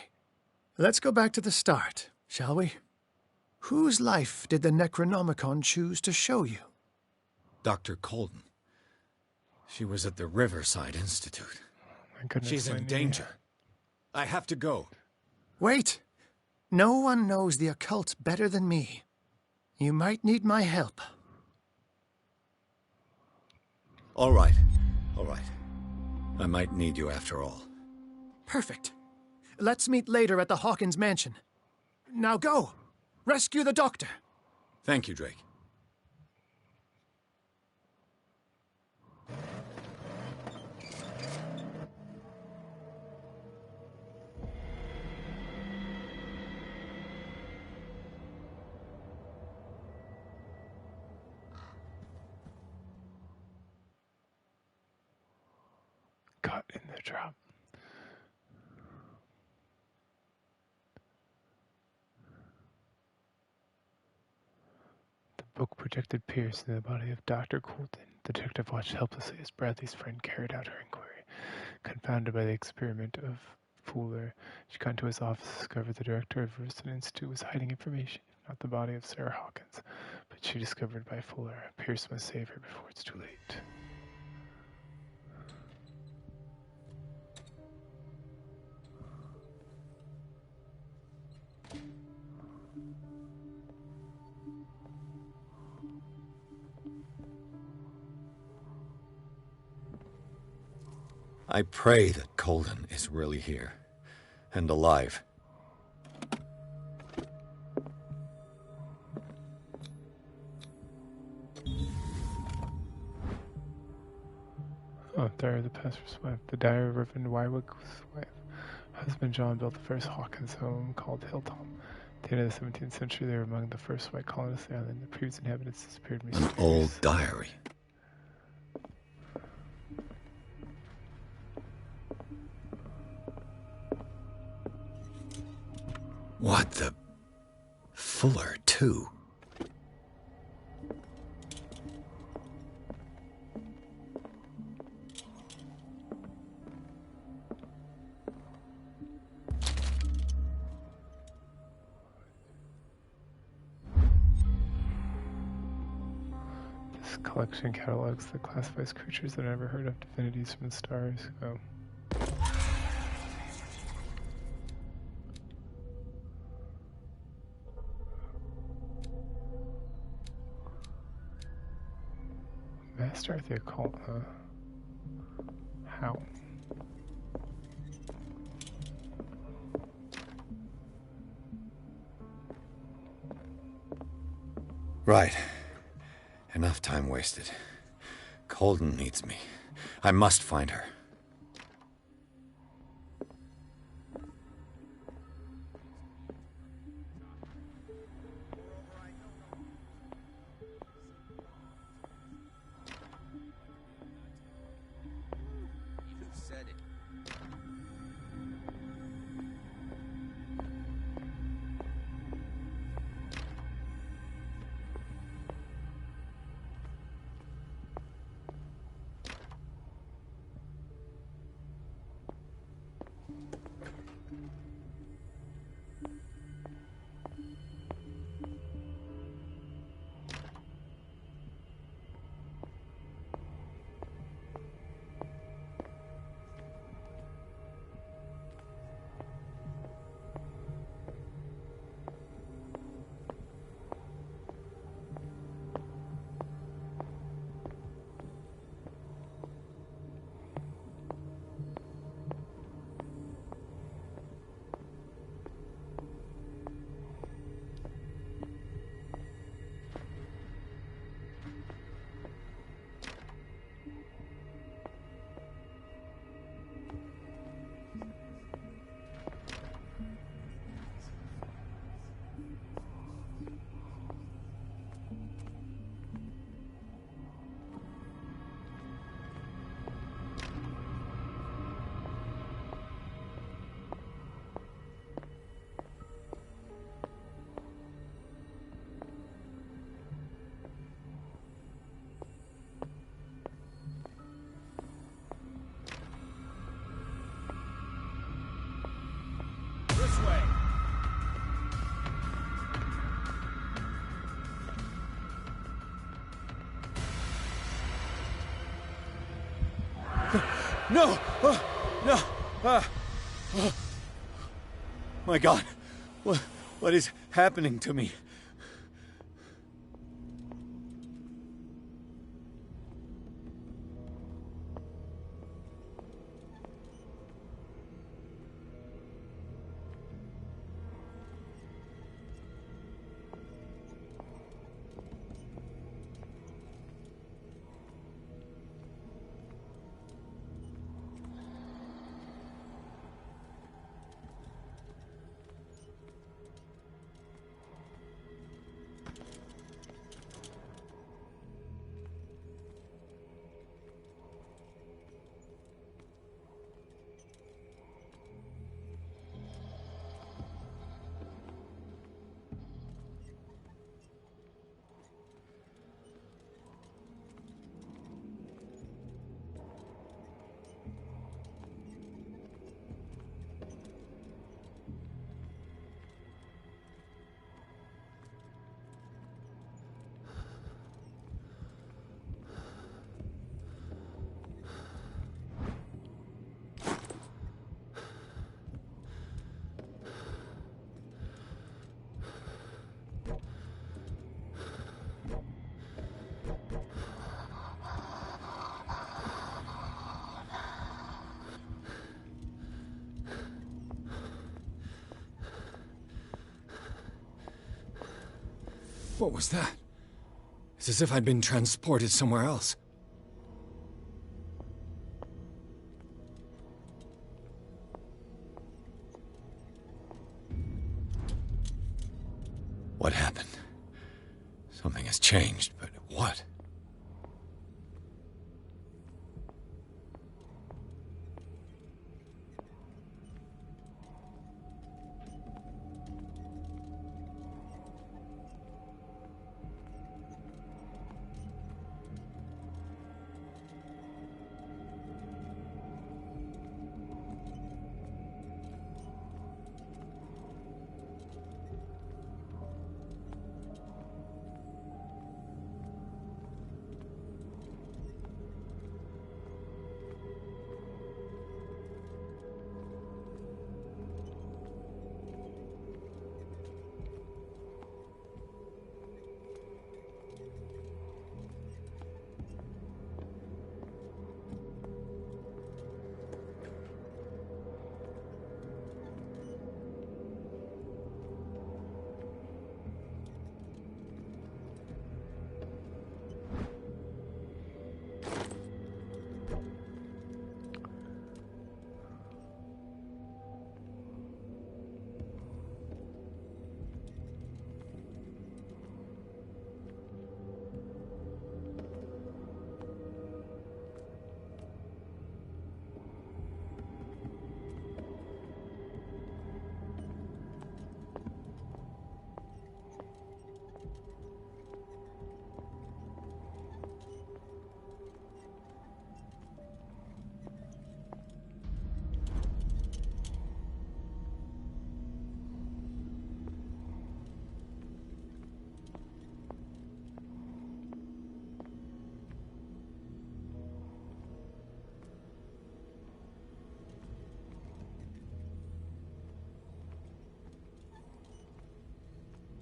Let's go back to the start, shall we? Whose life did the Necronomicon choose to show you? Dr. Colden. She was at the Riverside Institute. My goodness, She's in danger. I have to go. Wait. No one knows the occult better than me. You might need my help. All right. All right. I might need you after all. Perfect. Let's meet later at the Hawkins mansion. Now go. Rescue the doctor. Thank you, Drake. Cut in the drop. The book projected Pierce in the body of Dr. Colton. The detective watched helplessly as Bradley's friend carried out her inquiry. Confounded by the experiment of Fuller, she got into his office and discovered the director of Riverside Institute was hiding information, if not the body of Sarah Hawkins, but she discovered by Fuller. Pierce must save her before it's too late. I pray that Colden is really here and alive. Oh, Diary of the Pastor's Wife. The Diary of Reverend Wywick's wife. Husband John built the first Hawkins home called Hilltop. At the end of the 17th century, they were among the first white colonists on the island. The previous inhabitants disappeared mysteriously. An old diary. What the... Fuller, too. This collection catalogs that classifies creatures that are never heard of, divinities from the stars. Oh. Master of the occult, huh? How? Right. Enough time wasted. Colden needs me. I must find her. No! No! My God! What is happening to me? What was that? It's as if I'd been transported somewhere else. What happened? Something has changed, but what?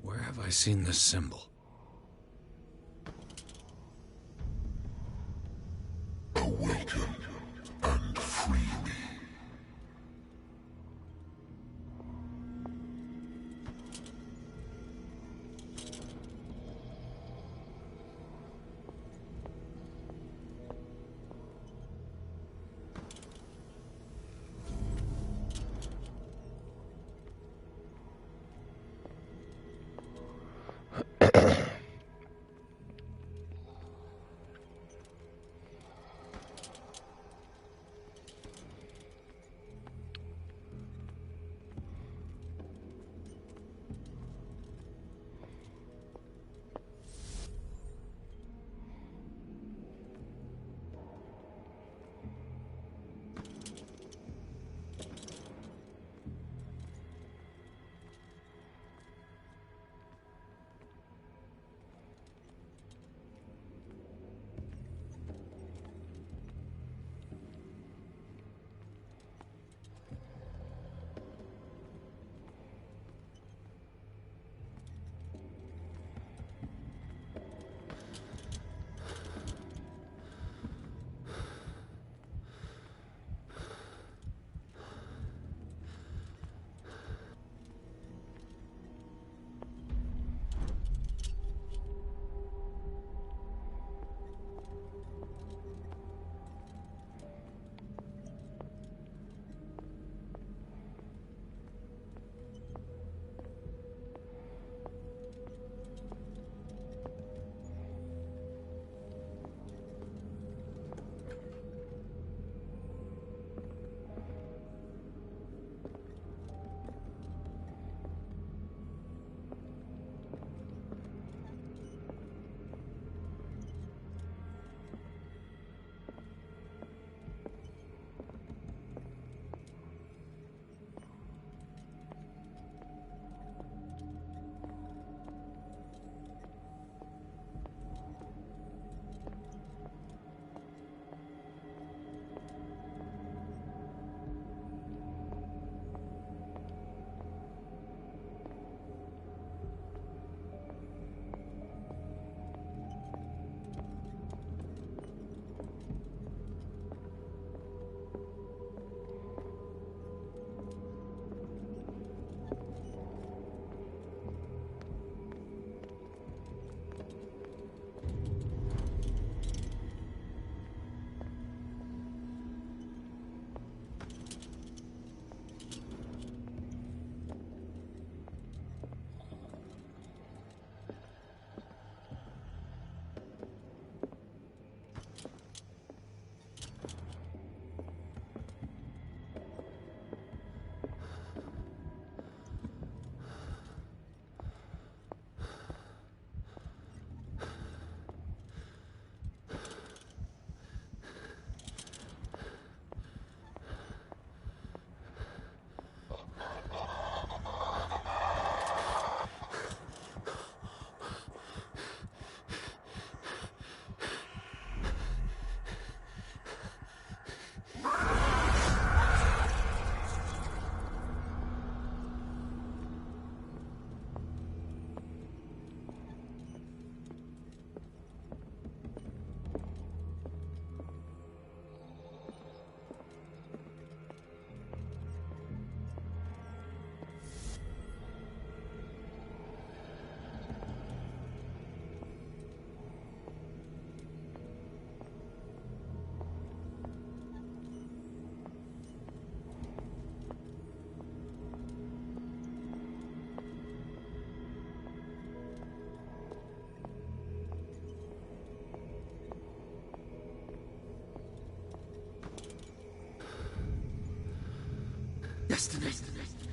Where have I seen this symbol? Awaken and free me.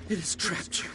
It has trapped you.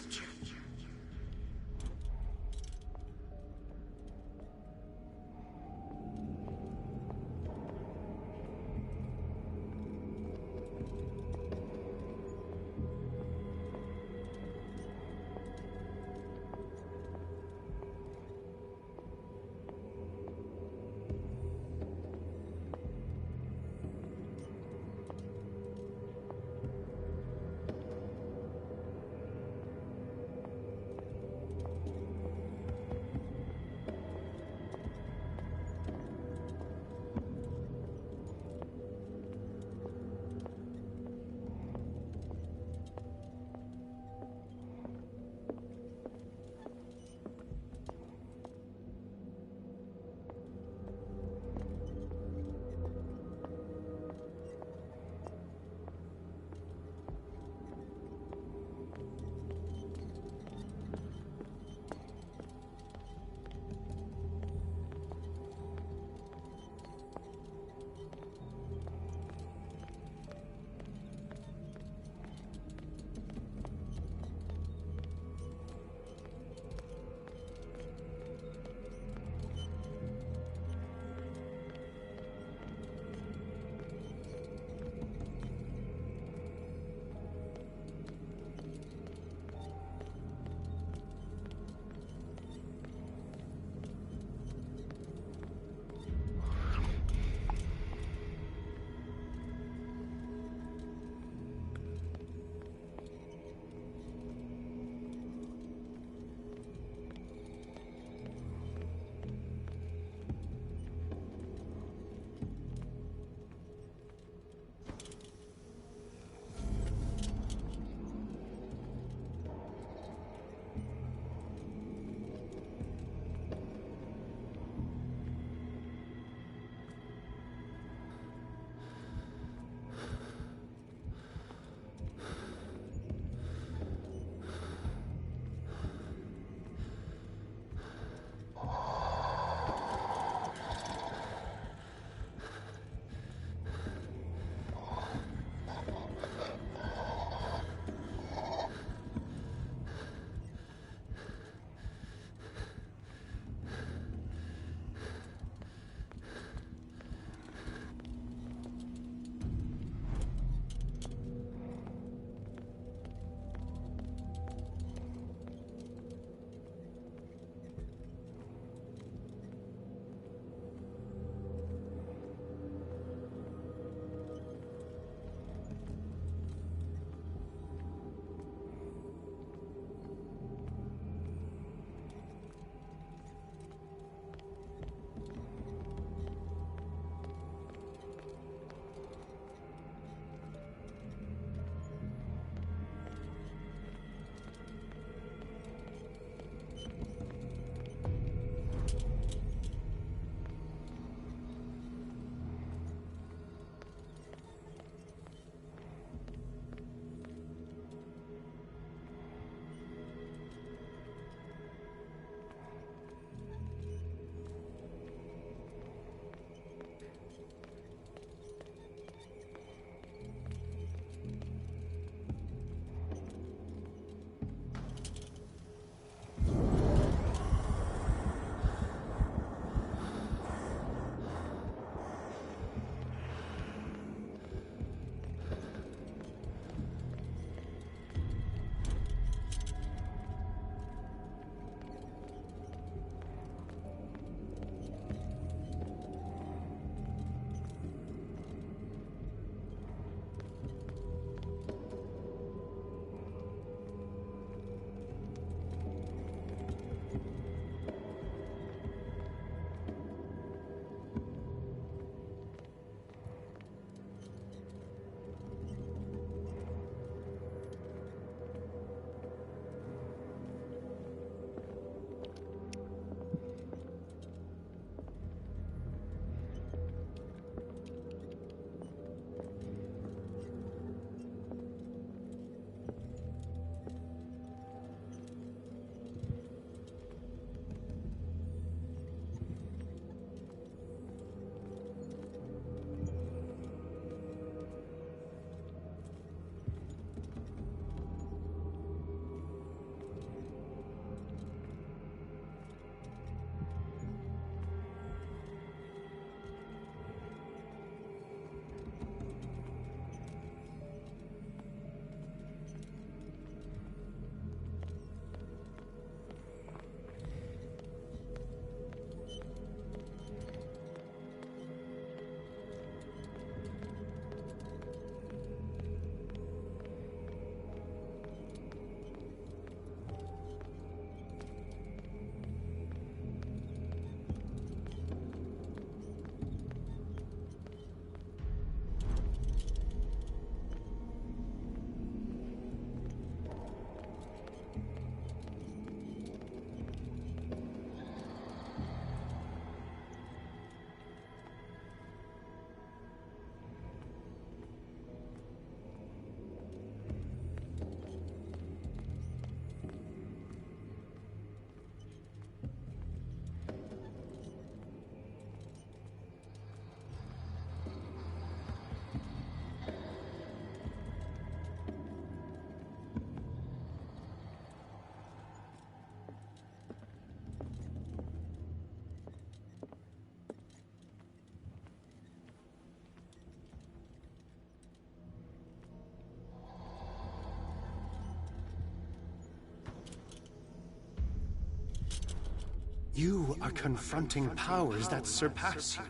You are confronting powers that surpass you.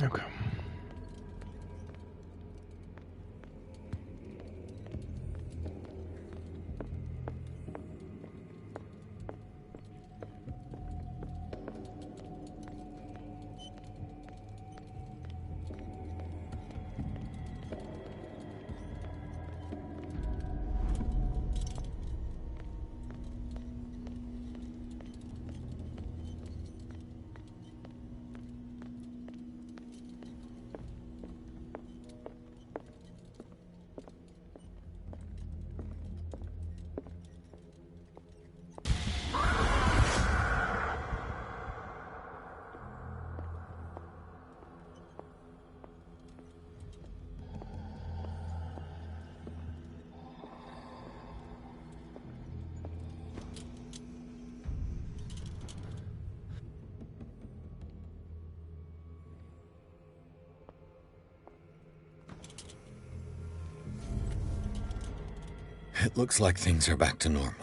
Okay. It looks like things are back to normal.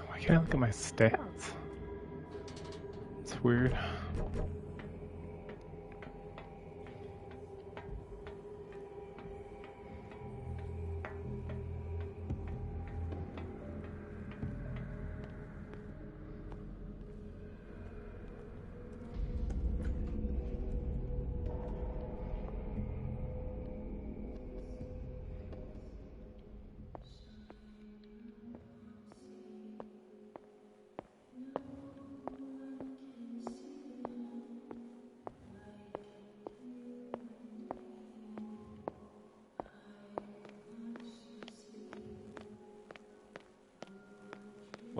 Why can't I look at my stats? It's weird.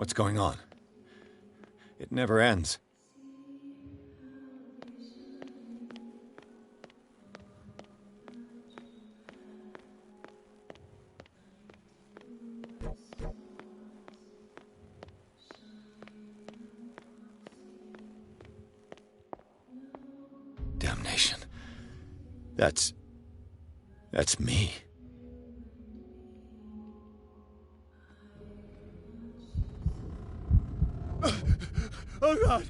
What's going on? It never ends. Damnation. That's me. Oh, God!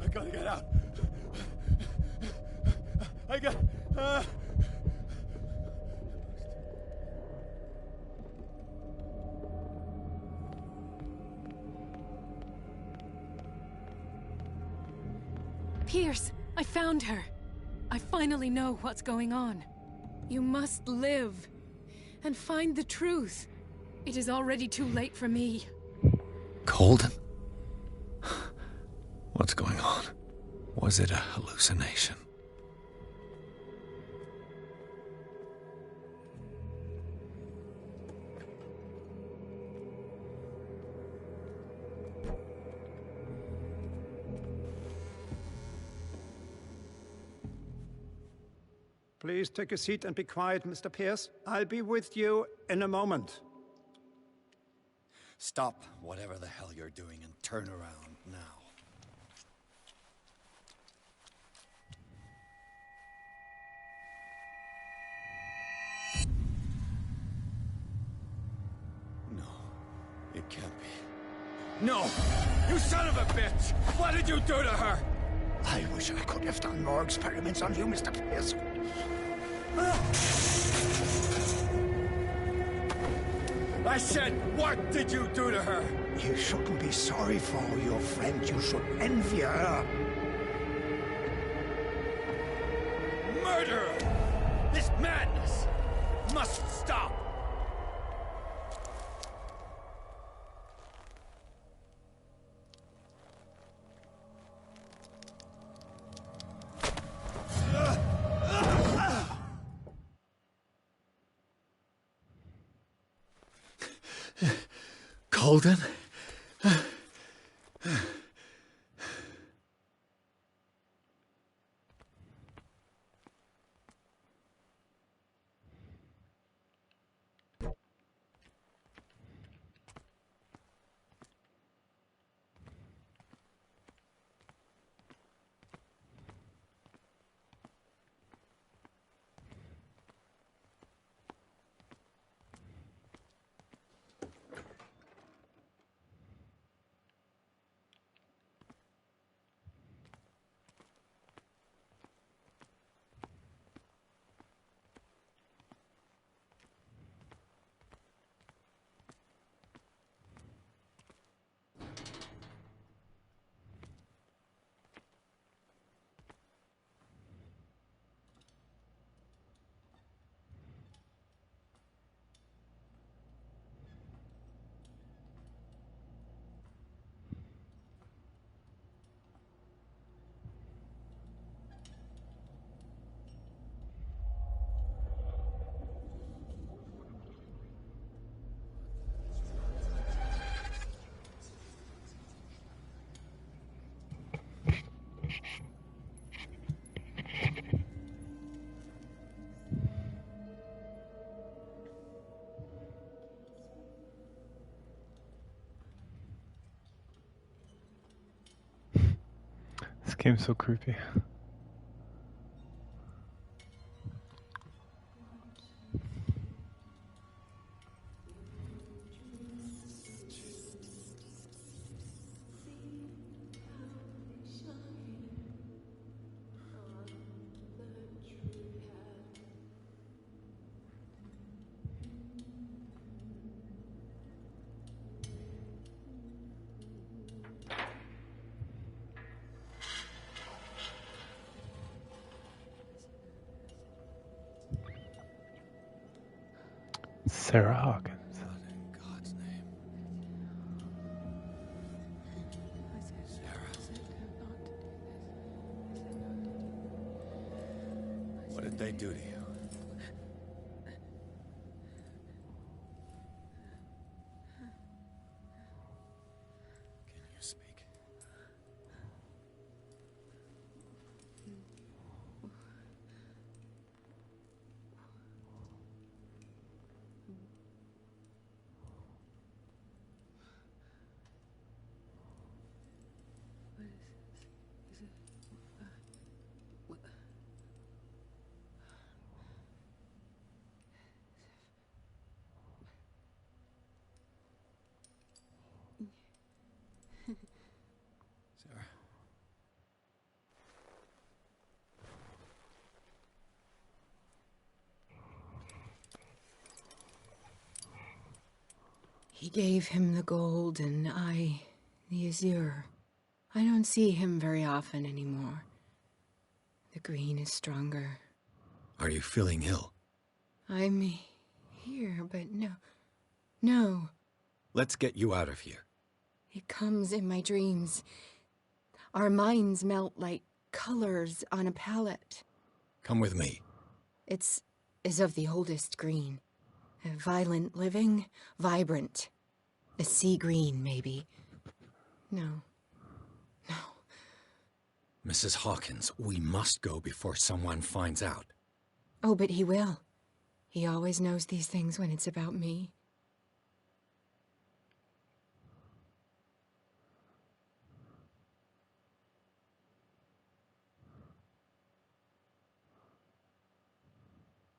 I gotta get out. I got... Pierce, I found her. I finally know what's going on. You must live and find the truth. It is already too late for me. Colden? What's going on? Was it a hallucination? Please take a seat and be quiet, Mr. Pierce. I'll be with you in a moment. Stop whatever the hell you're doing and turn around now. No, it can't be. No! You son of a bitch! What did you do to her? I wish I could have done more experiments on you, Mr. Pierce. I said, what did you do to her? You shouldn't be sorry for your friend. You should envy her. Murderer! This madness must stop! Colden? This game's so creepy. Sarah Hawkins. What did they do to you? He gave him the gold and I the azure. I don't see him very often anymore. The green is stronger. Are you feeling ill? I'm here, but no. Let's get you out of here. It comes in my dreams. Our minds melt like colors on a palette. Come with me. It's as of the oldest green. A violent living, vibrant. A sea green, maybe. No. Mrs. Hawkins, we must go before someone finds out. Oh, but he will. He always knows these things when it's about me.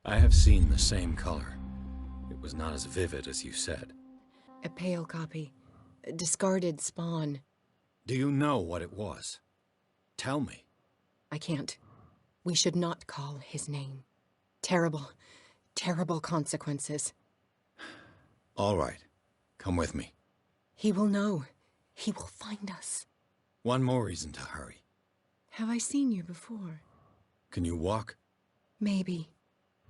I have seen the same color. It was not as vivid as you said. A pale copy. A discarded spawn. Do you know what it was? Tell me. I can't. We should not call his name. Terrible, terrible consequences. All right. Come with me. He will know. He will find us. One more reason to hurry. Have I seen you before? Can you walk? Maybe.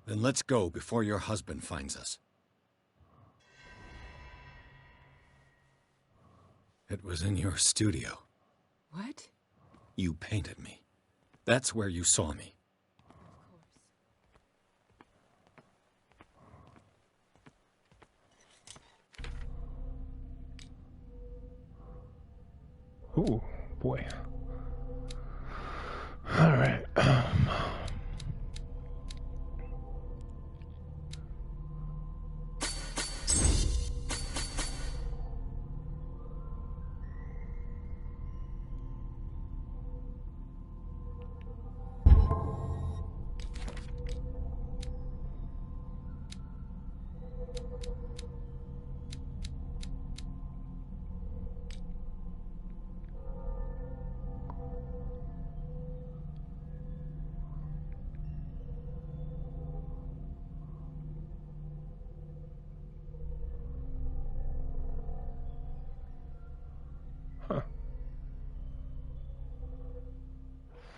Then let's go before your husband finds us. It was in your studio. What? You painted me. That's where you saw me. Ooh, boy. All right. Huh.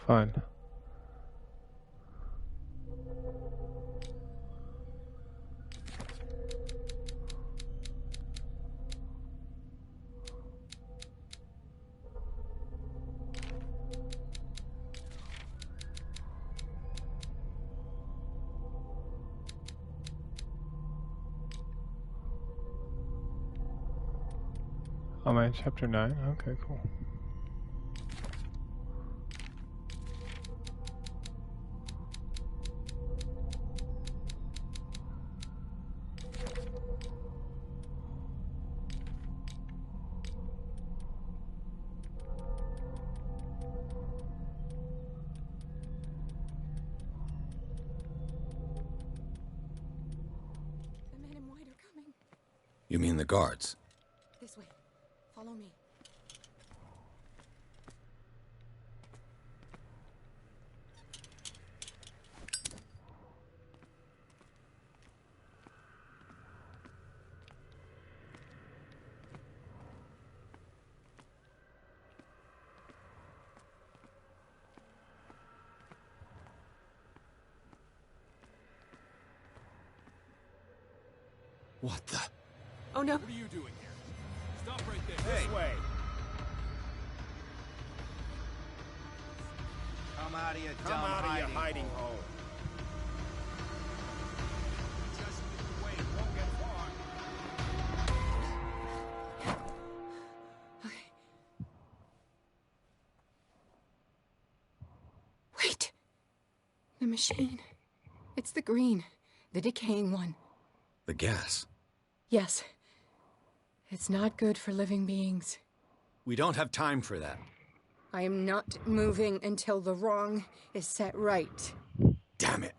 Fun. Oh, am I in chapter 9? Okay, cool. The men in white are coming. You mean the guards? This way. Follow me. What the? Oh no. What are you doing here? Stop right there. This way. Come out of your dumb hiding hole. Just wait. Won't get far. Okay. Wait. The machine. It's the green. The decaying one. The gas. Yes. It's not good for living beings. We don't have time for that. I am not moving until the wrong is set right. Damn it.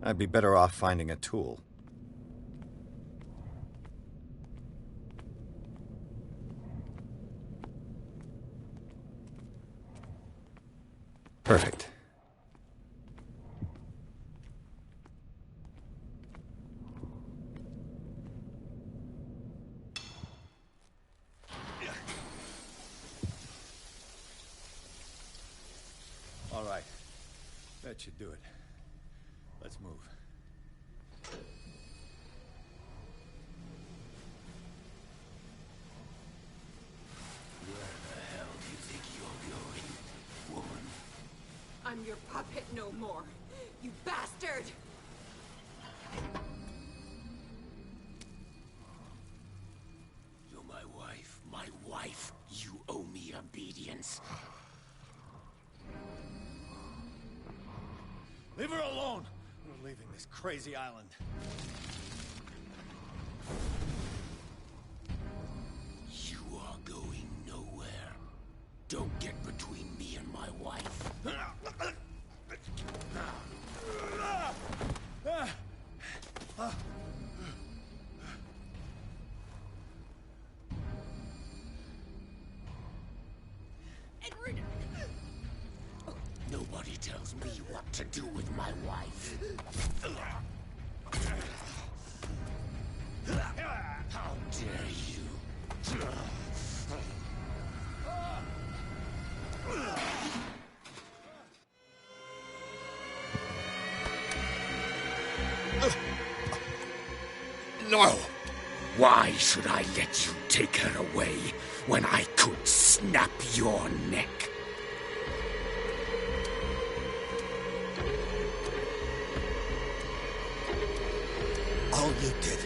I'd be better off finding a tool. Perfect. All right. That should do it. Let's move. Where the hell do you think you're going, woman? I'm your puppet no more, you bastard! You're my wife. My wife. You owe me obedience. Leave her alone! We're leaving this crazy island. You are going nowhere. Don't get between me and my wife. Edward! Nobody tells me what to do with my wife. How dare you? No! Why should I let you take her away when I could snap your neck? All you did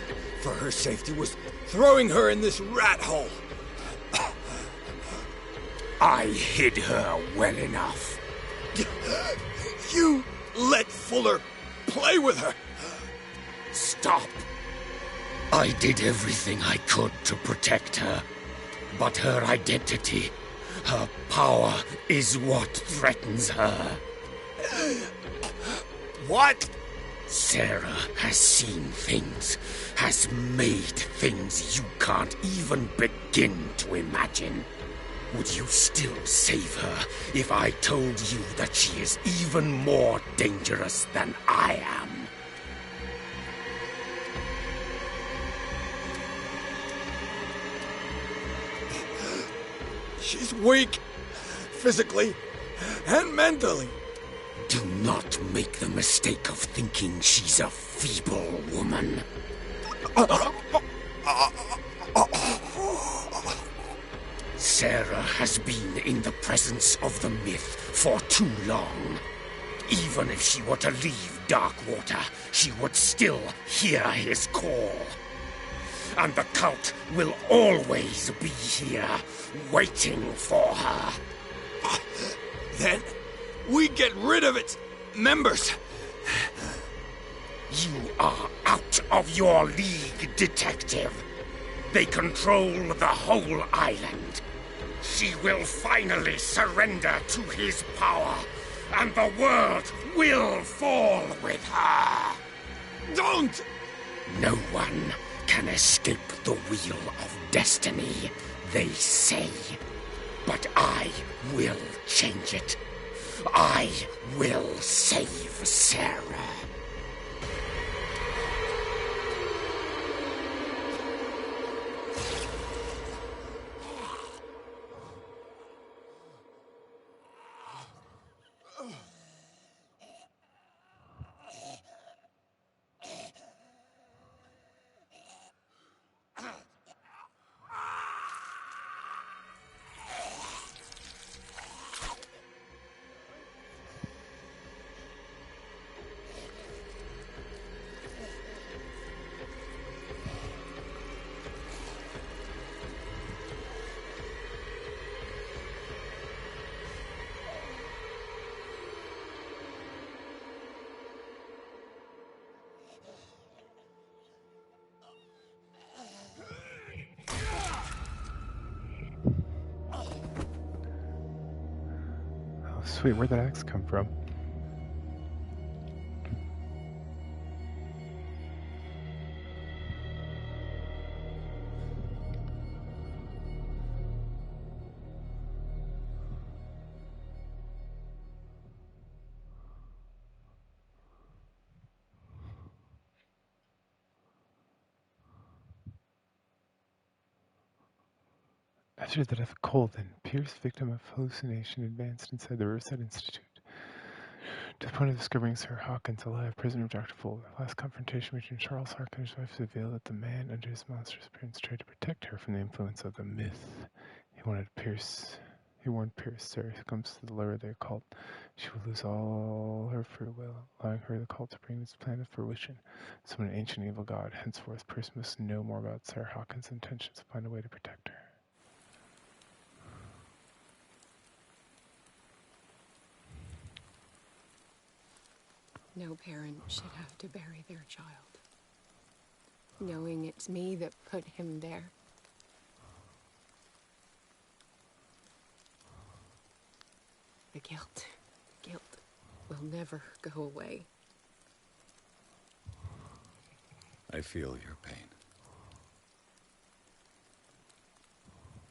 for her safety was throwing her in this rat hole. I hid her well enough. You let Fuller play with her. Stop. I did everything I could to protect her. But her identity, her power, is what threatens her. What? Sarah has seen things, has made things you can't even begin to imagine. Would you still save her if I told you that she is even more dangerous than I am? She's weak, physically and mentally. Do not make the mistake of thinking she's a feeble woman. Sarah has been in the presence of the myth for too long. Even if she were to leave Darkwater, she would still hear his call. And the cult will always be here, waiting for her. Then we get rid of its members. You are out of your league, detective. They control the whole island. She will finally surrender to his power, and the world will fall with her. Don't! No one can escape the wheel of destiny, they say. But I will change it. I will save Sarah. Wait, where'd that axe come from? After the death of Colvin, Pierce, victim of hallucination, advanced inside the Riverside Institute to the point of discovering Sir Hawkins alive, prisoner of Dr. Full. The last confrontation between Charles Harkin and his wife revealed that the man under his monstrous appearance tried to protect her from the influence of the myth. He warned Pierce, Sarah succumbs to the lure of the occult. She will lose all her free will, allowing her the cult to bring its plan to fruition. Summon an ancient evil god. Henceforth, Pierce must know more about Sarah Hawkins' intentions and find a way to protect her. No parent should have to bury their child, knowing it's me that put him there. The guilt will never go away. I feel your pain.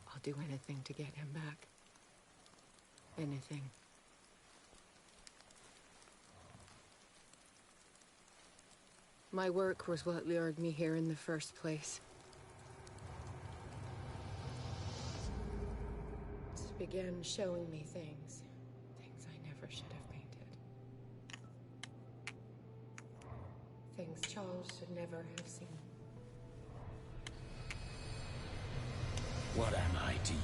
I'll do anything to get him back. Anything. My work was what lured me here in the first place. It began showing me things I never should have painted. Things Charles should never have seen. What am I to you?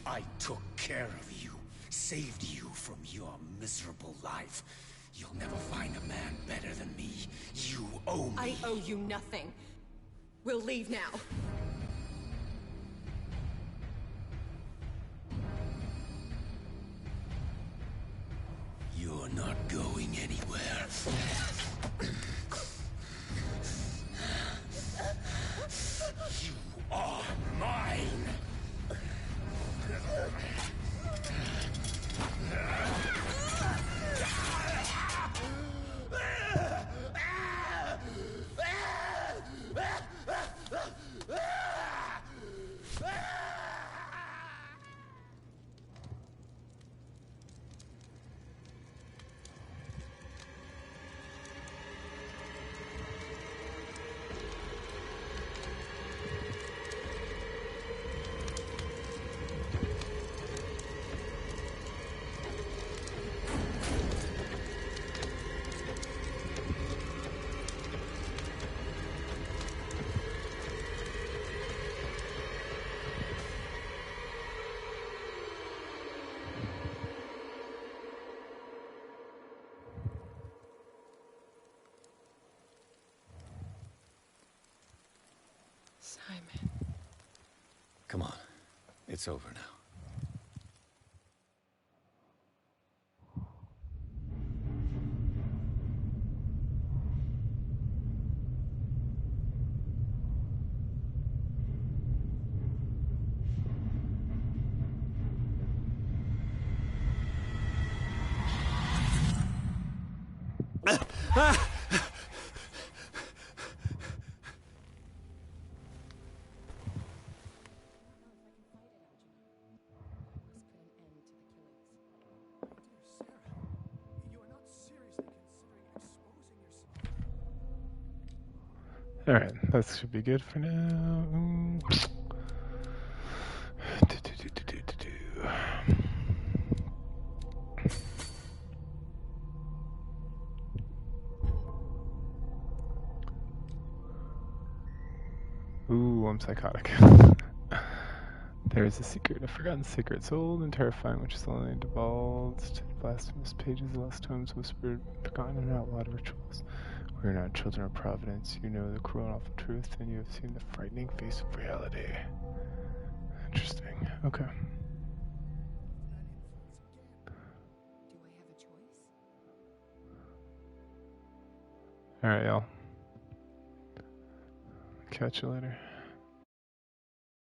I took care of you, saved you from your miserable life. You'll never find a man better than me. You owe me. I owe you nothing. We'll leave now. You're not going anywhere. You are mine. Simon. Come on. It's over now. Alright, that should be good for now. Ooh, I'm psychotic. There is a secret, a forgotten secret, so old and terrifying, which is only divulged to the blasphemous pages of lost tomes, whispered, forgotten, and outlawed rituals. We are not children of Providence. You know the cruel and awful truth, and you have seen the frightening face of reality. Interesting. Okay. Alright, y'all. Catch you later.